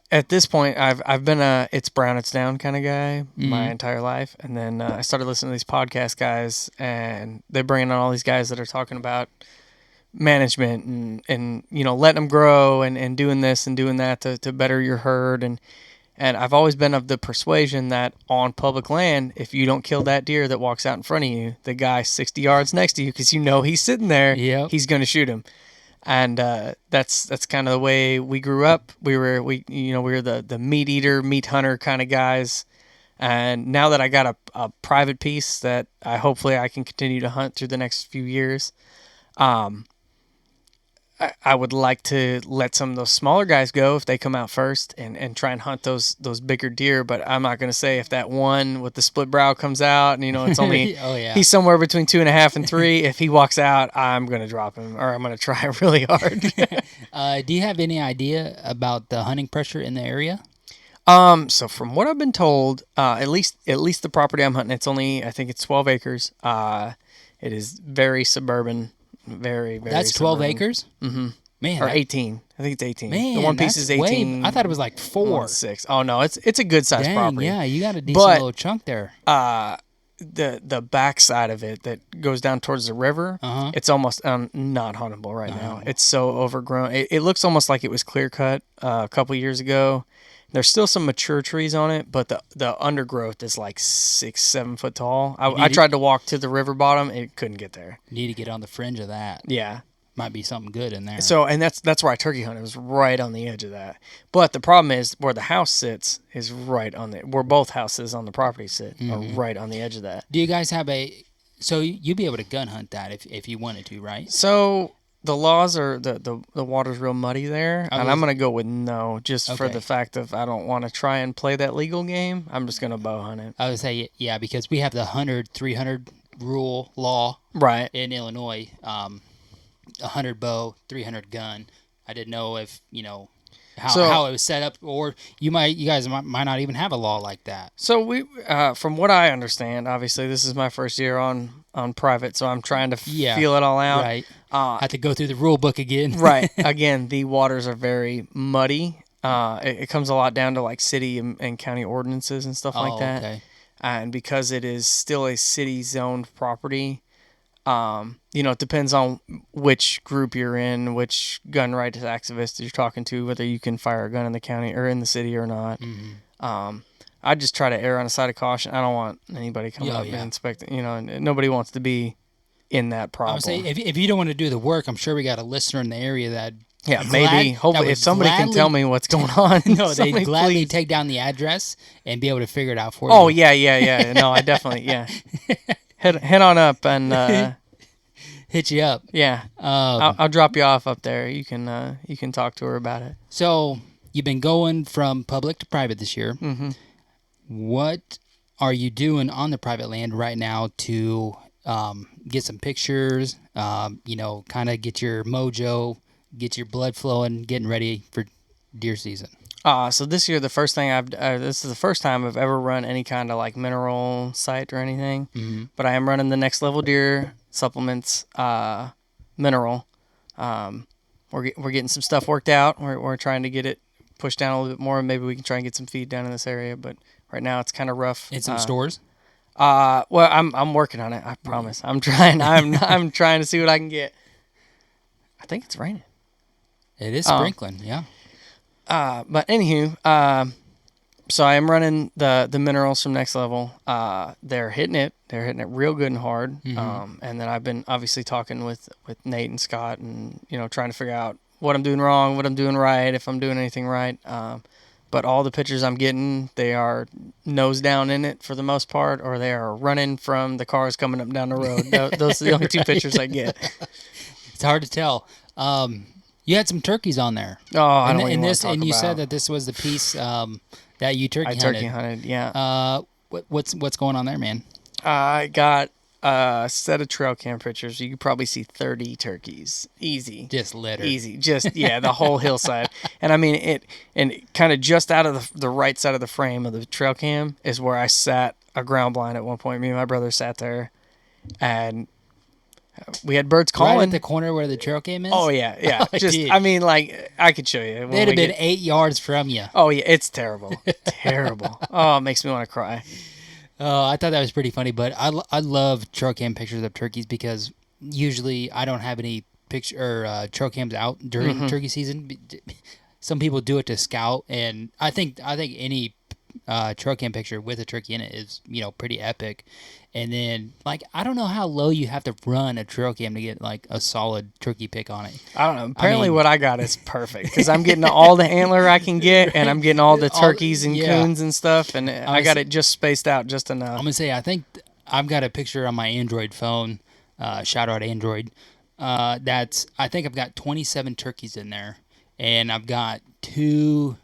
at this point, I've been a it's brown, it's down kind of guy my entire life. And then I started listening to these podcast guys, and they're bringing on all these guys that are talking about management and letting them grow and doing this and doing that to better your herd. And I've always been of the persuasion that on public land, if you don't kill that deer that walks out in front of you, the guy 60 yards next to you, because he's sitting there, he's going to shoot him. And that's kind of the way we grew up. We were the meat eater, meat hunter kind of guys. And now that I got a private piece that hopefully I can continue to hunt through the next few years, I would like to let some of those smaller guys go if they come out first and try and hunt those bigger deer. But I'm not going to say if that one with the split brow comes out and, it's only he's somewhere between 2.5 and 3. If he walks out, I'm going to drop him or I'm going to try really hard.
Do you have any idea about the hunting pressure in the area?
So from what I've been told, at least the property I'm hunting, I think it's 12 acres. It is very suburban, very, very
That's 12
suburban.
acres?
Mm-hmm.
Man.
Or 18. I think it's 18.
Man,
the one piece is 18.
I thought it was like 4.
6. Oh, no, it's a good sized property.
Yeah, you got a decent little chunk there.
The back side of it that goes down towards the river, it's almost not huntable right now. It's so overgrown. It looks almost like it was clear cut a couple years ago. There's still some mature trees on it, but the undergrowth is like 6-7 foot tall. I tried to walk to the river bottom, it couldn't get there.
Need to get on the fringe of that.
Yeah,
might be something good in there.
So, and that's where I turkey hunted. It was right on the edge of that. But the problem is where the house sits is right on where both houses on the property sit are right on the edge of that.
Do you guys have so you'd be able to gun hunt that if you wanted to, right?
So the laws are the water's real muddy there, and I'm gonna go with no, just for the fact of I don't want to try and play that legal game. I'm just gonna bow hunt it.
I would say because we have the 300 rule law
right
in Illinois. 100 bow, 300 gun. I didn't know if how it was set up, or you guys might not even have a law like that.
So we, from what I understand, obviously this is my first year on private, so I'm trying to feel it all out.
Right. Have to go through the rule book again.
Right. Again, the waters are very muddy. It comes a lot down to like city and county ordinances and stuff like that. Okay. And because it is still a city zoned property, it depends on which group you're in, which gun rights activist you're talking to, whether you can fire a gun in the county or in the city or not. Mm-hmm. I just try to err on the side of caution. I don't want anybody coming up and inspecting, and nobody wants to be in that problem.
I would say if you don't want to do the work, I'm sure we got a listener in the area that
hopefully if somebody can tell me what's going on.
No, they'd gladly take down the address and be able to figure it out for you.
Oh, yeah. No, I definitely, Head on up and
hit you up.
Yeah, I'll drop you off up there. You can talk to her about it.
So you've been going from public to private this year.
Mm-hmm.
What are you doing on the private land right now to get some pictures? Kind of get your mojo, get your blood flowing, getting ready for deer season.
So this year, this is the first time I've ever run any kind of like mineral site or anything. Mm-hmm. But I am running the Next Level Deer supplements mineral. We're getting some stuff worked out. We're trying to get it pushed down a little bit more. Maybe we can try and get some feed down in this area. But right now it's kind of rough.
In some stores.
Well, I'm working on it. I promise. I'm trying. I'm trying to see what I can get. I think it's raining.
It is sprinkling. Yeah.
But anywho, so I am running the minerals from Next Level. They're hitting it real good and hard. Mm-hmm. And then I've been obviously talking with Nate and Scott and, trying to figure out what I'm doing wrong, what I'm doing right, if I'm doing anything right. But all the pictures I'm getting, they are nose down in it for the most part, or they are running from the cars coming up down the road. Those are the only two pictures I get.
It's hard to tell. You had some turkeys on there.
Oh, I don't even want to talk
and you
about.
said that this was the piece that you hunted.
Turkey hunted, yeah.
What's going on there, man?
I got a set of trail cam pictures. You could probably see 30 turkeys, easy.
Just litter.
Easy, just the whole hillside. And I mean it, and kind of just out of the right side of the frame of the trail cam is where I sat a ground blind at one point. Me and my brother sat there, and we had birds calling.
Right at the corner where the trail cam is?
Oh, yeah.
Oh,
just,
dude.
I mean, like, I could show you.
They'd have been 8 yards from you.
Oh, yeah, it's terrible. Terrible. Oh, it makes me want to cry.
Oh, I thought that was pretty funny, but I love trail cam pictures of turkeys because usually I don't have any trail cams out during turkey season. Some people do it to scout, and I think any trail cam picture with a turkey in it is pretty epic. And then I don't know how low you have to run a trail cam to get like a solid turkey pick on it.
I don't know. Apparently, what I got is perfect because I'm getting all the antler I can get, and I'm getting all the turkeys and coons and stuff, and I got it just spaced out just enough.
I'm gonna say I think I've got a picture on my Android phone. Shout out Android. I think I've got 27 turkeys in there, and I've got two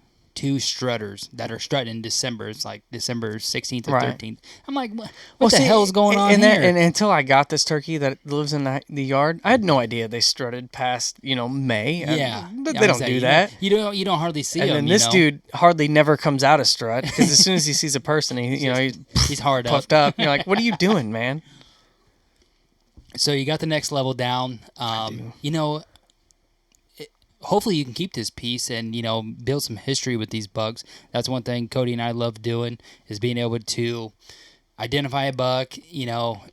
strutters that are strutting in December. It's like December 16th or
Right.
13th. I'm like, what the hell's going on
and
here?
And until I got this turkey that lives in the yard, I had no idea they strutted past, May.
Yeah.
They don't do that.
You don't hardly see
And
them.
then this dude hardly never comes out of strut because as soon as he sees a person,
he's hard
puffed up. You're like, what are you doing, man?
So you got the next level down. Hopefully you can keep this piece and, build some history with these bucks. That's one thing Cody and I love doing is being able to identify a buck,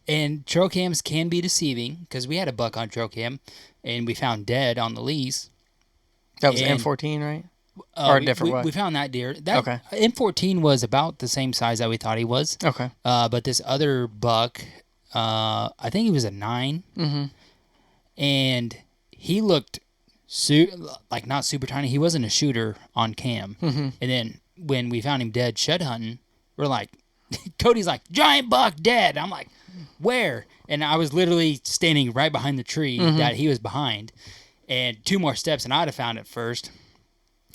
and trail cams can be deceiving because we had a buck on trail cam and we found dead on the lease.
That was M14, right? Or a different one?
We found that deer.
Okay.
M14 was about the same size that we thought he was.
Okay.
But this other buck, I think he was a 9.
Mm-hmm.
And he looked not super tiny. He wasn't a shooter on cam.
Mm-hmm.
And then when we found him dead shed hunting, we're like, Cody's like, giant buck dead. I'm like, where? And I was literally standing right behind the tree that he was behind. And 2 more steps and I'd have found it first.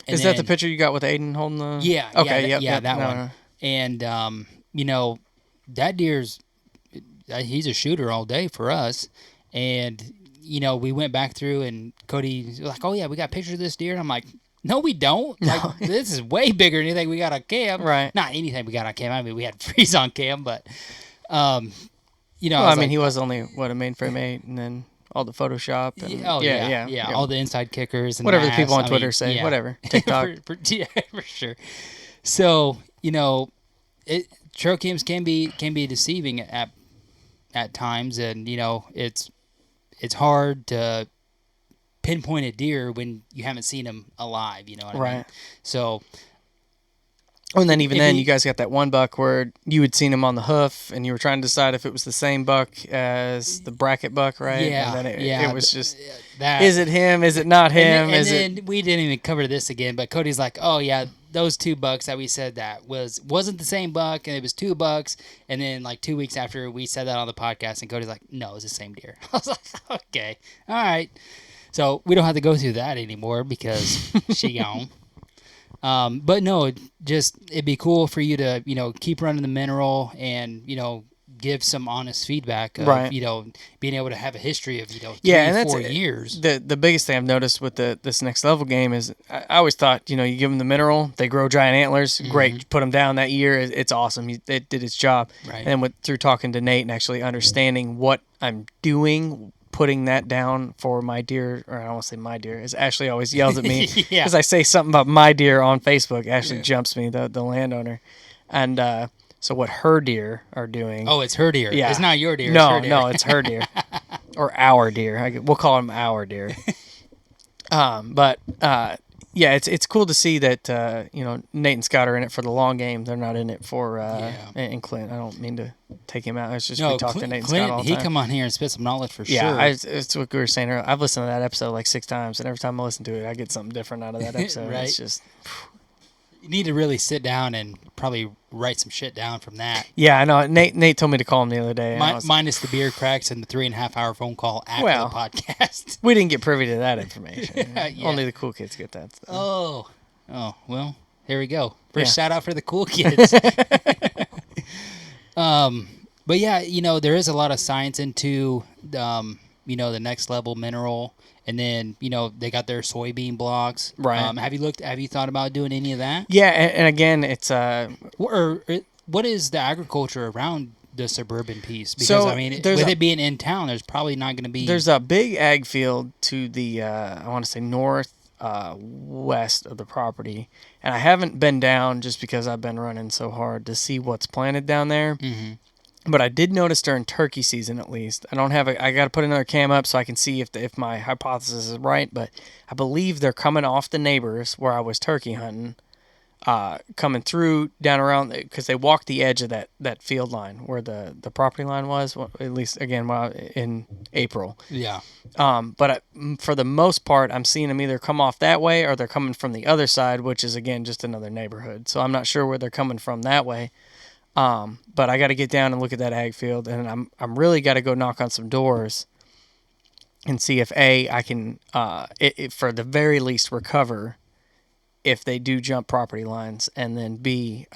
And
Is that the picture you got with Aiden holding the...
Yeah.
Okay,
That one. No. And, that deer's, he's a shooter all day for us. And... we went back through and Cody was like, oh, yeah, we got pictures of this deer. And I'm like, no, we don't. Like, this is way bigger than anything we got on cam.
Right.
Not anything we got on cam. I mean, we had freeze on cam, but,
he was only, a mainframe 8 and then all the Photoshop. And,
yeah. All the inside kickers. And
whatever the people on Twitter say. Yeah. Whatever. TikTok.
for sure. So, trail cams can be deceiving at times. And, it's hard to pinpoint a deer when you haven't seen him alive, you know what I mean? So...
And then then you guys got that one buck where you had seen him on the hoof and you were trying to decide if it was the same buck as the bracket buck, right?
Yeah.
And then it was just,
that.
Is it him? Is it not him?
And then we didn't even cover this again, but Cody's like, oh, yeah, those 2 bucks that we said that wasn't the same buck, and it was 2 bucks. And then like 2 weeks after we said that on the podcast, and Cody's like, no, it's the same deer. I was like, okay, all right. So we don't have to go through that anymore because she gone. But no, it'd be cool for you to, keep running the mineral and, give some honest feedback of,
right.
Being able to have a history of, 3
and
4 years.
The biggest thing I've noticed with this next level game is I always thought, you give them the mineral, they grow giant antlers, great, you put them down that year, it's awesome. It did its job.
Right.
And through talking to Nate and actually understanding what I'm doing, putting that down for my deer, or I don't want to say my deer, as Ashley always yells at me because I say something about my deer on Facebook. Ashley jumps me, the landowner. And so what her deer are doing.
Oh, it's her deer.
Yeah.
It's not your deer.
No,
it's her deer.
No, it's her deer. Or our deer. We'll call them our deer. Yeah, it's cool to see that Nate and Scott are in it for the long game. They're not in it for and Clint. I don't mean to take him out. It's just we talk to Nate and Scott all the time.
He come on here and spit some knowledge for sure.
Yeah, it's what we were saying earlier. I've listened to that episode like 6 times, and every time I listen to it, I get something different out of that episode.
Right.
It's just
you need to really sit down and probably write some shit down from that.
Yeah, I know. Nate told me to call him the other day.
Minus the beer cracks and the 3.5 hour phone call after the podcast.
We didn't get privy to that information.
Yeah.
Only the cool kids get that stuff.
Oh, well, here we go. First shout out for the cool kids. But yeah, there is a lot of science into, the next level mineral. And then, they got their soybean blocks.
Right.
Have you thought about doing any of that?
Yeah. And again, it's,
what is the agriculture around the suburban piece? Because with it being in town, there's probably not going to be.
There's a big ag field to the, I want to say west of the property, and I haven't been down just because I've been running so hard to see what's planted down there.
Mm-hmm.
But I did notice during turkey season, at least, I got to put another cam up so I can see if my hypothesis is right. But I believe they're coming off the neighbors where I was turkey hunting, coming through down around, because they walked the edge of that field line where the property line was, at least again in April.
Yeah.
But for the most part, I'm seeing them either come off that way or they're coming from the other side, which is again just another neighborhood. So I'm not sure where they're coming from that way. But I got to get down and look at that ag field, and I'm really got to go knock on some doors and see if I can, for the very least, recover if they do jump property lines, and then B,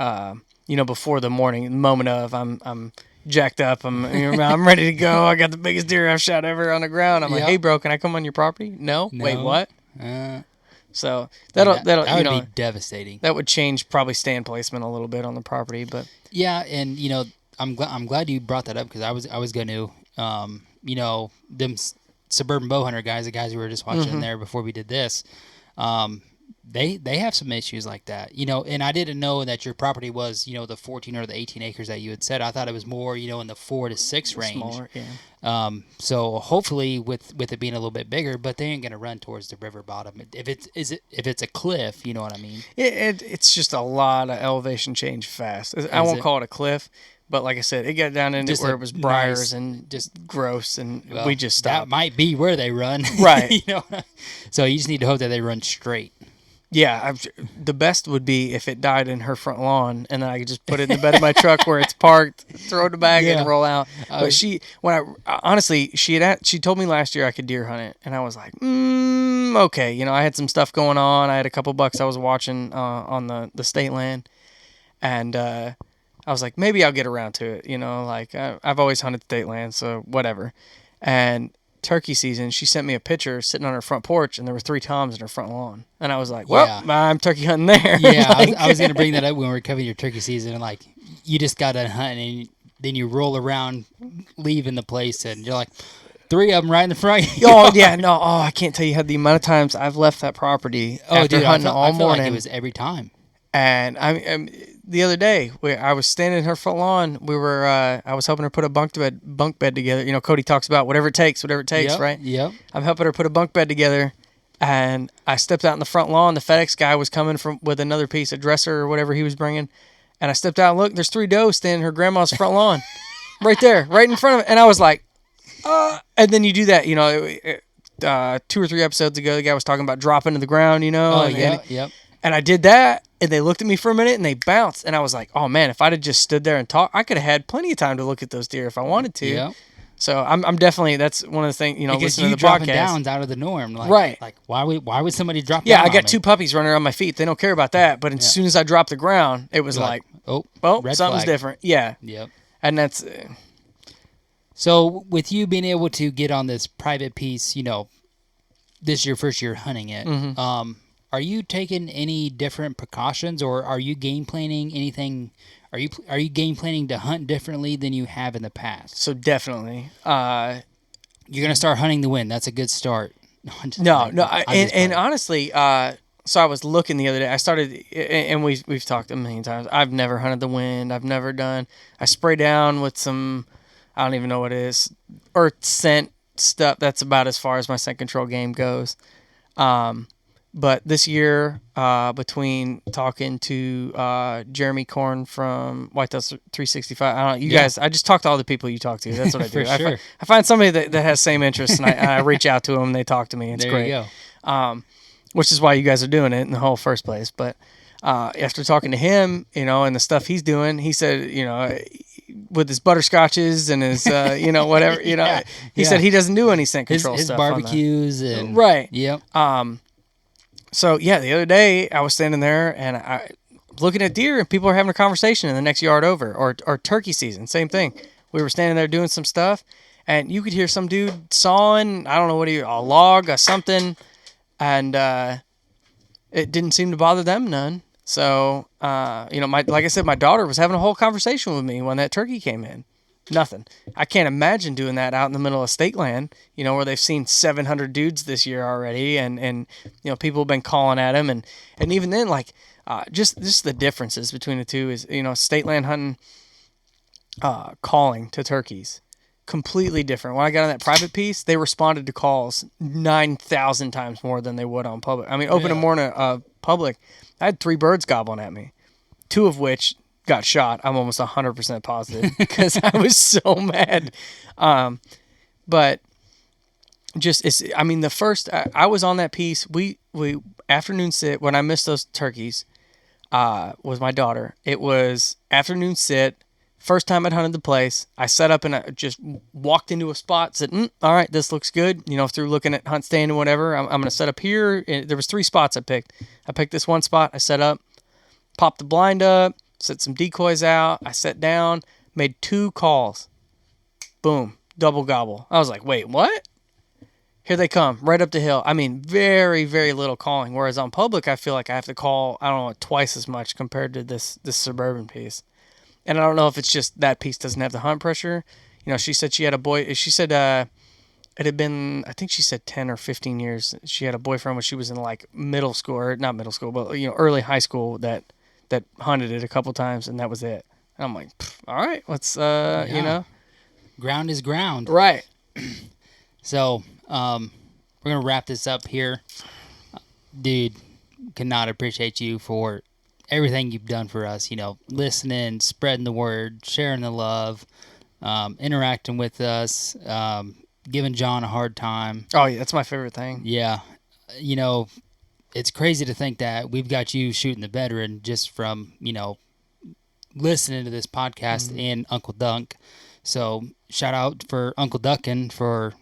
before the moment of I'm jacked up, I'm ready to go. I got the biggest deer I've shot ever on the ground. I'm like, hey bro, can I come on your property? No. Wait, what? So that
would be devastating.
That would change probably stand placement a little bit on the property, but
yeah, and I'm glad you brought that up, because I was going to, them suburban bow hunter guys, the guys we were just watching there before we did this, they have some issues like that, and I didn't know that your property was, the 14 or the 18 acres that you had said. I thought it was more, in the 4 to 6 range.
Smaller, yeah.
So hopefully with it being a little bit bigger, but they ain't going to run towards the river bottom. If it's a cliff, you know what I mean?
It's just a lot of elevation change fast. I won't call it a cliff, but like I said, it got down into where it was briars and just gross, and we just stopped.
That might be where they run.
Right.
So you just need to hope that they run straight.
Yeah, the best would be if it died in her front lawn, and then I could just put it in the bed of my truck where it's parked, throw the bag and roll out. But she told me last year I could deer hunt it, and I was like, okay. I had some stuff going on. I had a couple bucks I was watching on the state land, and I was like, maybe I'll get around to it. I've always hunted state land, so whatever. And turkey season, she sent me a picture sitting on her front porch, and there were 3 toms in her front lawn, and I was like, well, I'm turkey hunting there.
Yeah. I was going to bring that up when we were covering your turkey season, and like, you just got done hunting, and then you roll around leaving the place, and you're like, 3 of them right in the front.
I can't tell you how the amount of times I've left that property after hunting all morning.
Like it was every time.
And the other day, I was standing in her front lawn. I was helping her put a bunk bed together. Cody talks about whatever it takes, right?
Yep.
I'm helping her put a bunk bed together, and I stepped out in the front lawn. The FedEx guy was coming with another piece of dresser or whatever he was bringing, and I stepped out and looked. There's 3 does standing in her grandma's front lawn, right there, right in front of it. And I was like, and then you do that, 2 or 3 episodes ago, the guy was talking about dropping to the ground,
Yep.
And I did that, and they looked at me for a minute, and they bounced. And I was like, oh, man, if I'd have just stood there and talked, I could have had plenty of time to look at those deer if I wanted to.
Yep.
So I'm definitely, that's one of the things,
because
listening to the
dropping
podcast.
Down's out of the norm.
Right.
Like, why would somebody drop down?
Yeah, I got 2 puppies running around my feet. They don't care about that. But as soon as I dropped the ground, it was like, something's
flag.
different. Yeah.
Yep.
And that's...
So with you being able to get on this private piece, this is your first year hunting it, are you taking any different precautions, or are you game planning anything? Are you game planning to hunt differently than you have in the past?
So definitely.
You're gonna start hunting the wind. That's a good start.
And honestly, so I was looking the other day. I started, and we've talked a million times. I've never hunted the wind. I spray down with some, I don't even know what it is, earth scent stuff. That's about as far as my scent control game goes. But this year, between talking to Jeremy Korn from Whitetail 365, I don't know, guys, I just talk to all the people you talk to. That's what I do.
Sure.
I find somebody that has same interests, and I reach out to them, and they talk to me. It's
there
great.
You go.
Which is why you guys are doing it in the whole first place. But after talking to him, and the stuff he's doing, he said, with his butterscotches and his, whatever, he said he doesn't do any scent control
his
stuff.
Barbecues and
right.
Yep.
So yeah, the other day I was standing there and I looking at deer, and people are having a conversation in the next yard over, or turkey season, same thing. We were standing there doing some stuff, and you could hear some dude sawing, I don't know a log or something, and it didn't seem to bother them none. So like I said, my daughter was having a whole conversation with me when that turkey came in. Nothing. I can't imagine doing that out in the middle of state land, where they've seen 700 dudes this year already, and people have been calling at them, and even then, like, just the differences between the two is, state land hunting, calling to turkeys, completely different. When I got on that private piece, they responded to calls 9,000 times more than they would on public. I mean, open a morning public, I had 3 birds gobbling at me, 2 of which got shot. I'm almost 100% positive because I was so mad. But just, the first, I was on that piece. We afternoon sit, when I missed those turkeys, with my daughter, it was afternoon sit, First time I'd hunted the place, I set up and I just walked into a spot, said, all right, this looks good. Through looking at hunt stand and whatever, I'm going to set up here. And there was 3 spots I picked. I picked this one spot. I set up, popped the blind up, set some decoys out. I sat down, made 2 calls. Boom, double gobble. I was like, wait, what? Here they come, right up the hill. I mean, very, very little calling. Whereas on public, I feel like I have to call, I don't know, twice as much compared to this suburban piece. And I don't know if it's just that piece doesn't have the hunt pressure. She said she had a boy. She said it had been, I think she said 10 or 15 years. She had a boyfriend when she was in like middle school, or not middle school, but early high school that hunted it a couple times, and that was it. And I'm like, all right, let's
ground is ground.
Right.
So we're gonna wrap this up here, dude. Cannot appreciate you for everything you've done for us. Listening, spreading the word, sharing the love, interacting with us, giving John a hard time.
Oh yeah, that's my favorite thing.
Yeah, it's crazy to think that we've got you shooting the veteran just from listening to this podcast and Uncle Dunk. So shout out for Uncle Duckin for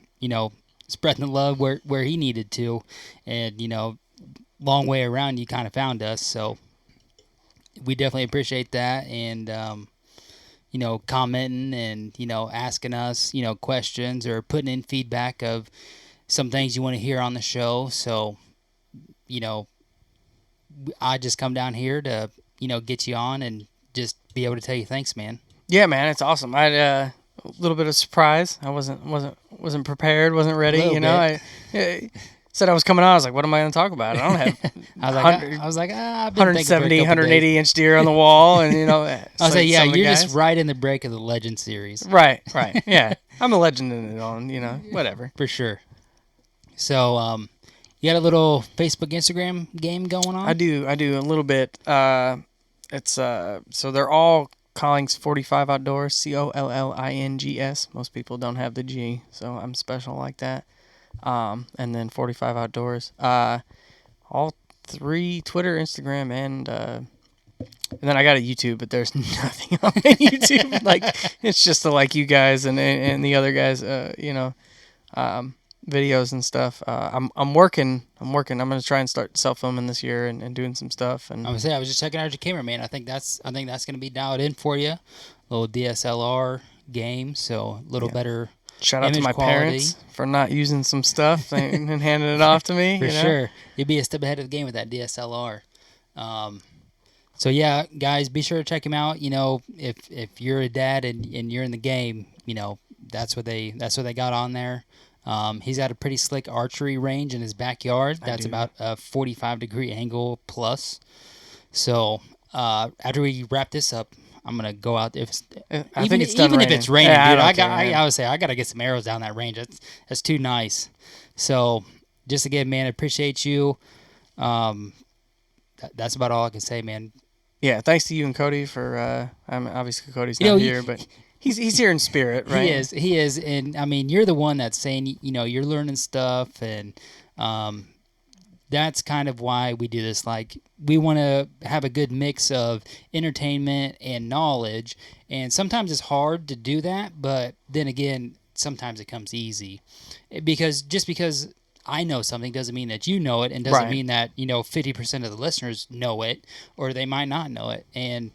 spreading the love where he needed to, and long way around you kind of found us. So we definitely appreciate that, and commenting and asking us questions or putting in feedback of some things you want to hear on the show. So I just come down here to get you on and just be able to tell you thanks, man.
Yeah, man, it's awesome. I had a little bit of surprise. I wasn't prepared, wasn't ready. I said I was coming on. I was like, what am I going to talk about? I don't have.
I was like, I've been
170, 180 inch deer on the wall, and
I was like, yeah, you're just right in the break of the Legend series.
Right. Yeah, I'm a legend in it on. Whatever.
For sure. So, you got a little Facebook, Instagram game going on?
I do a little bit. It's so they're all Collings 45 Outdoors, Collings. Most people don't have the G, so I'm special like that. And then 45 Outdoors. All 3, Twitter, Instagram, and then I got a YouTube, but there's nothing on YouTube. Like, it's just to like you guys and the other guys, videos and stuff. I'm working. I'm gonna try and start self-filming this year and doing some stuff. And
I was just checking out your camera, man. I think that's gonna be dialed in for you. A little DSLR game, so a little better.
Shout out to my parents for not using some stuff and handing it off to me.
For sure, you'd be a step ahead of the game with that DSLR. So yeah, guys, be sure to check him out. If you're a dad and you're in the game, that's what they got on there. He's got a pretty slick archery range in his backyard. That's about a 45-degree angle plus. So after we wrap this up, I'm gonna go out there. Even if it's raining, dude, I would say I gotta get some arrows down that range. That's too nice. So just again, man, I appreciate you. That's about all I can say, man.
Yeah, thanks to you and Cody for. Obviously Cody's not here, but. He's here in spirit, right?
He is, and I mean, you're the one that's saying, you're learning stuff, and that's kind of why we do this. Like, we want to have a good mix of entertainment and knowledge, and sometimes it's hard to do that, but then again, sometimes it comes easy, because I know something doesn't mean that you know it, and doesn't mean that 50% of the listeners know it, or they might not know it, and.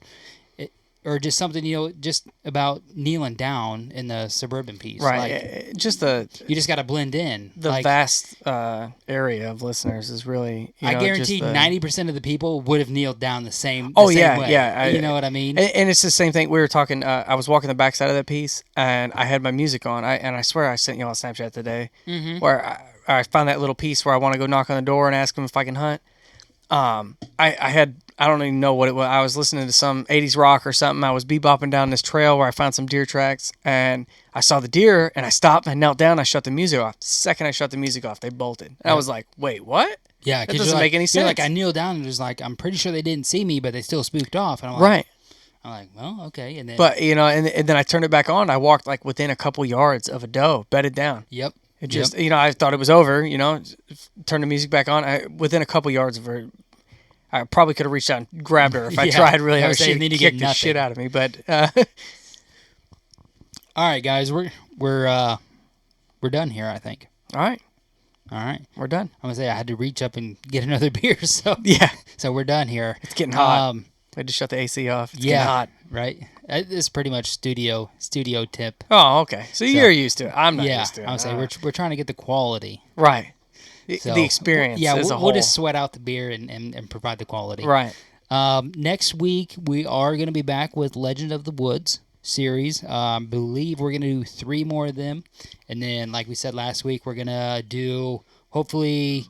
Or just something, just about kneeling down in the suburban piece.
Right.
You just got to blend in.
The vast area of listeners is really,
I guarantee 90% of the people would have kneeled down the same way.
Yeah.
You know what I mean?
And it's the same thing. We were talking, I was walking the backside of that piece, and I had my music on. And I swear I sent you all a Snapchat today, where I found that little piece where I want to go knock on the door and ask them if I can hunt. I don't even know what it was. I was listening to some 80s rock or something. I was bebopping down this trail where I found some deer tracks, and I saw the deer, and I stopped, I knelt down, I shut the music off. The second I shut the music off, they bolted. And I was like, wait, what?
Yeah,
that doesn't make any sense.
Like, I kneeled down, and it was like, I'm pretty sure they didn't see me, but they still spooked off. And I'm like,
right.
I'm like, well, okay. And then,
but, and then I turned it back on. I walked like within a couple yards of a doe, bedded down.
Yep.
It just, I thought it was over, turned the music back on. Within a couple yards of her, I probably could have reached out and grabbed her if I tried really hard. She'd kick the shit out of me. But
All right, guys, we're done here, I think.
All right.
All right.
We're done.
I'm going to say I had to reach up and get another beer, so
Yeah.
so we're done here.
It's getting hot. We had to shut the AC off. It's getting hot.
Right. It's pretty much studio tip.
Oh, okay. So you're used to it. I'm not used to it.
I'm saying we're trying to get the quality.
Right.
So,
the experience as a whole.
We'll just sweat out the beer and provide the quality.
Right.
Next week, we are going to be back with Legend of the Woods series. I believe we're going to do 3 more of them. And then, like we said last week, we're going to do, hopefully,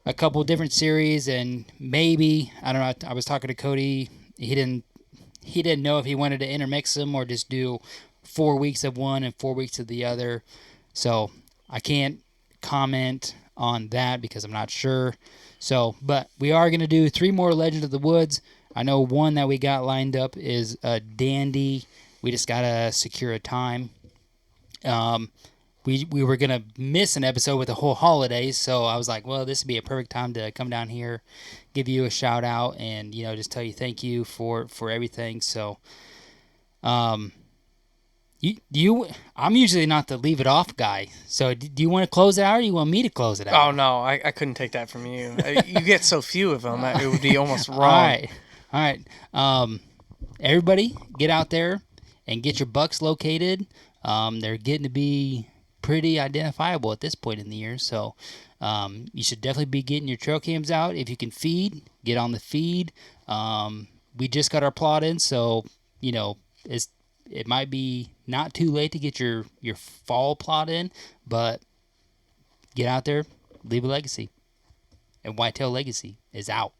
a couple different series. And maybe, I don't know, I was talking to Cody. He didn't know if he wanted to intermix them or just do 4 weeks of one and 4 weeks of the other. So, I can't comment on that because I'm not sure. So, but we are going to do 3 more Legend of the Woods. I know one that we got lined up is a Dandy. We just got to secure a time. We were going to miss an episode with the whole holidays, so I was like, well, this would be a perfect time to come down here, give you a shout out, and, just tell you thank you for everything. So, I'm usually not the leave it off guy. So do you want to close it out or do you want me to close it out?
Oh, no. I couldn't take that from you. You get so few of them. It would be almost wrong.
All right. Everybody, get out there and get your bucks located. They're getting to be pretty identifiable at this point in the year. So you should definitely be getting your trail cams out. If you can feed, get on the feed. We just got our plot in, so, it might be not too late to get your fall plot in, but get out there, leave a legacy. And Whitetail Legacy is out.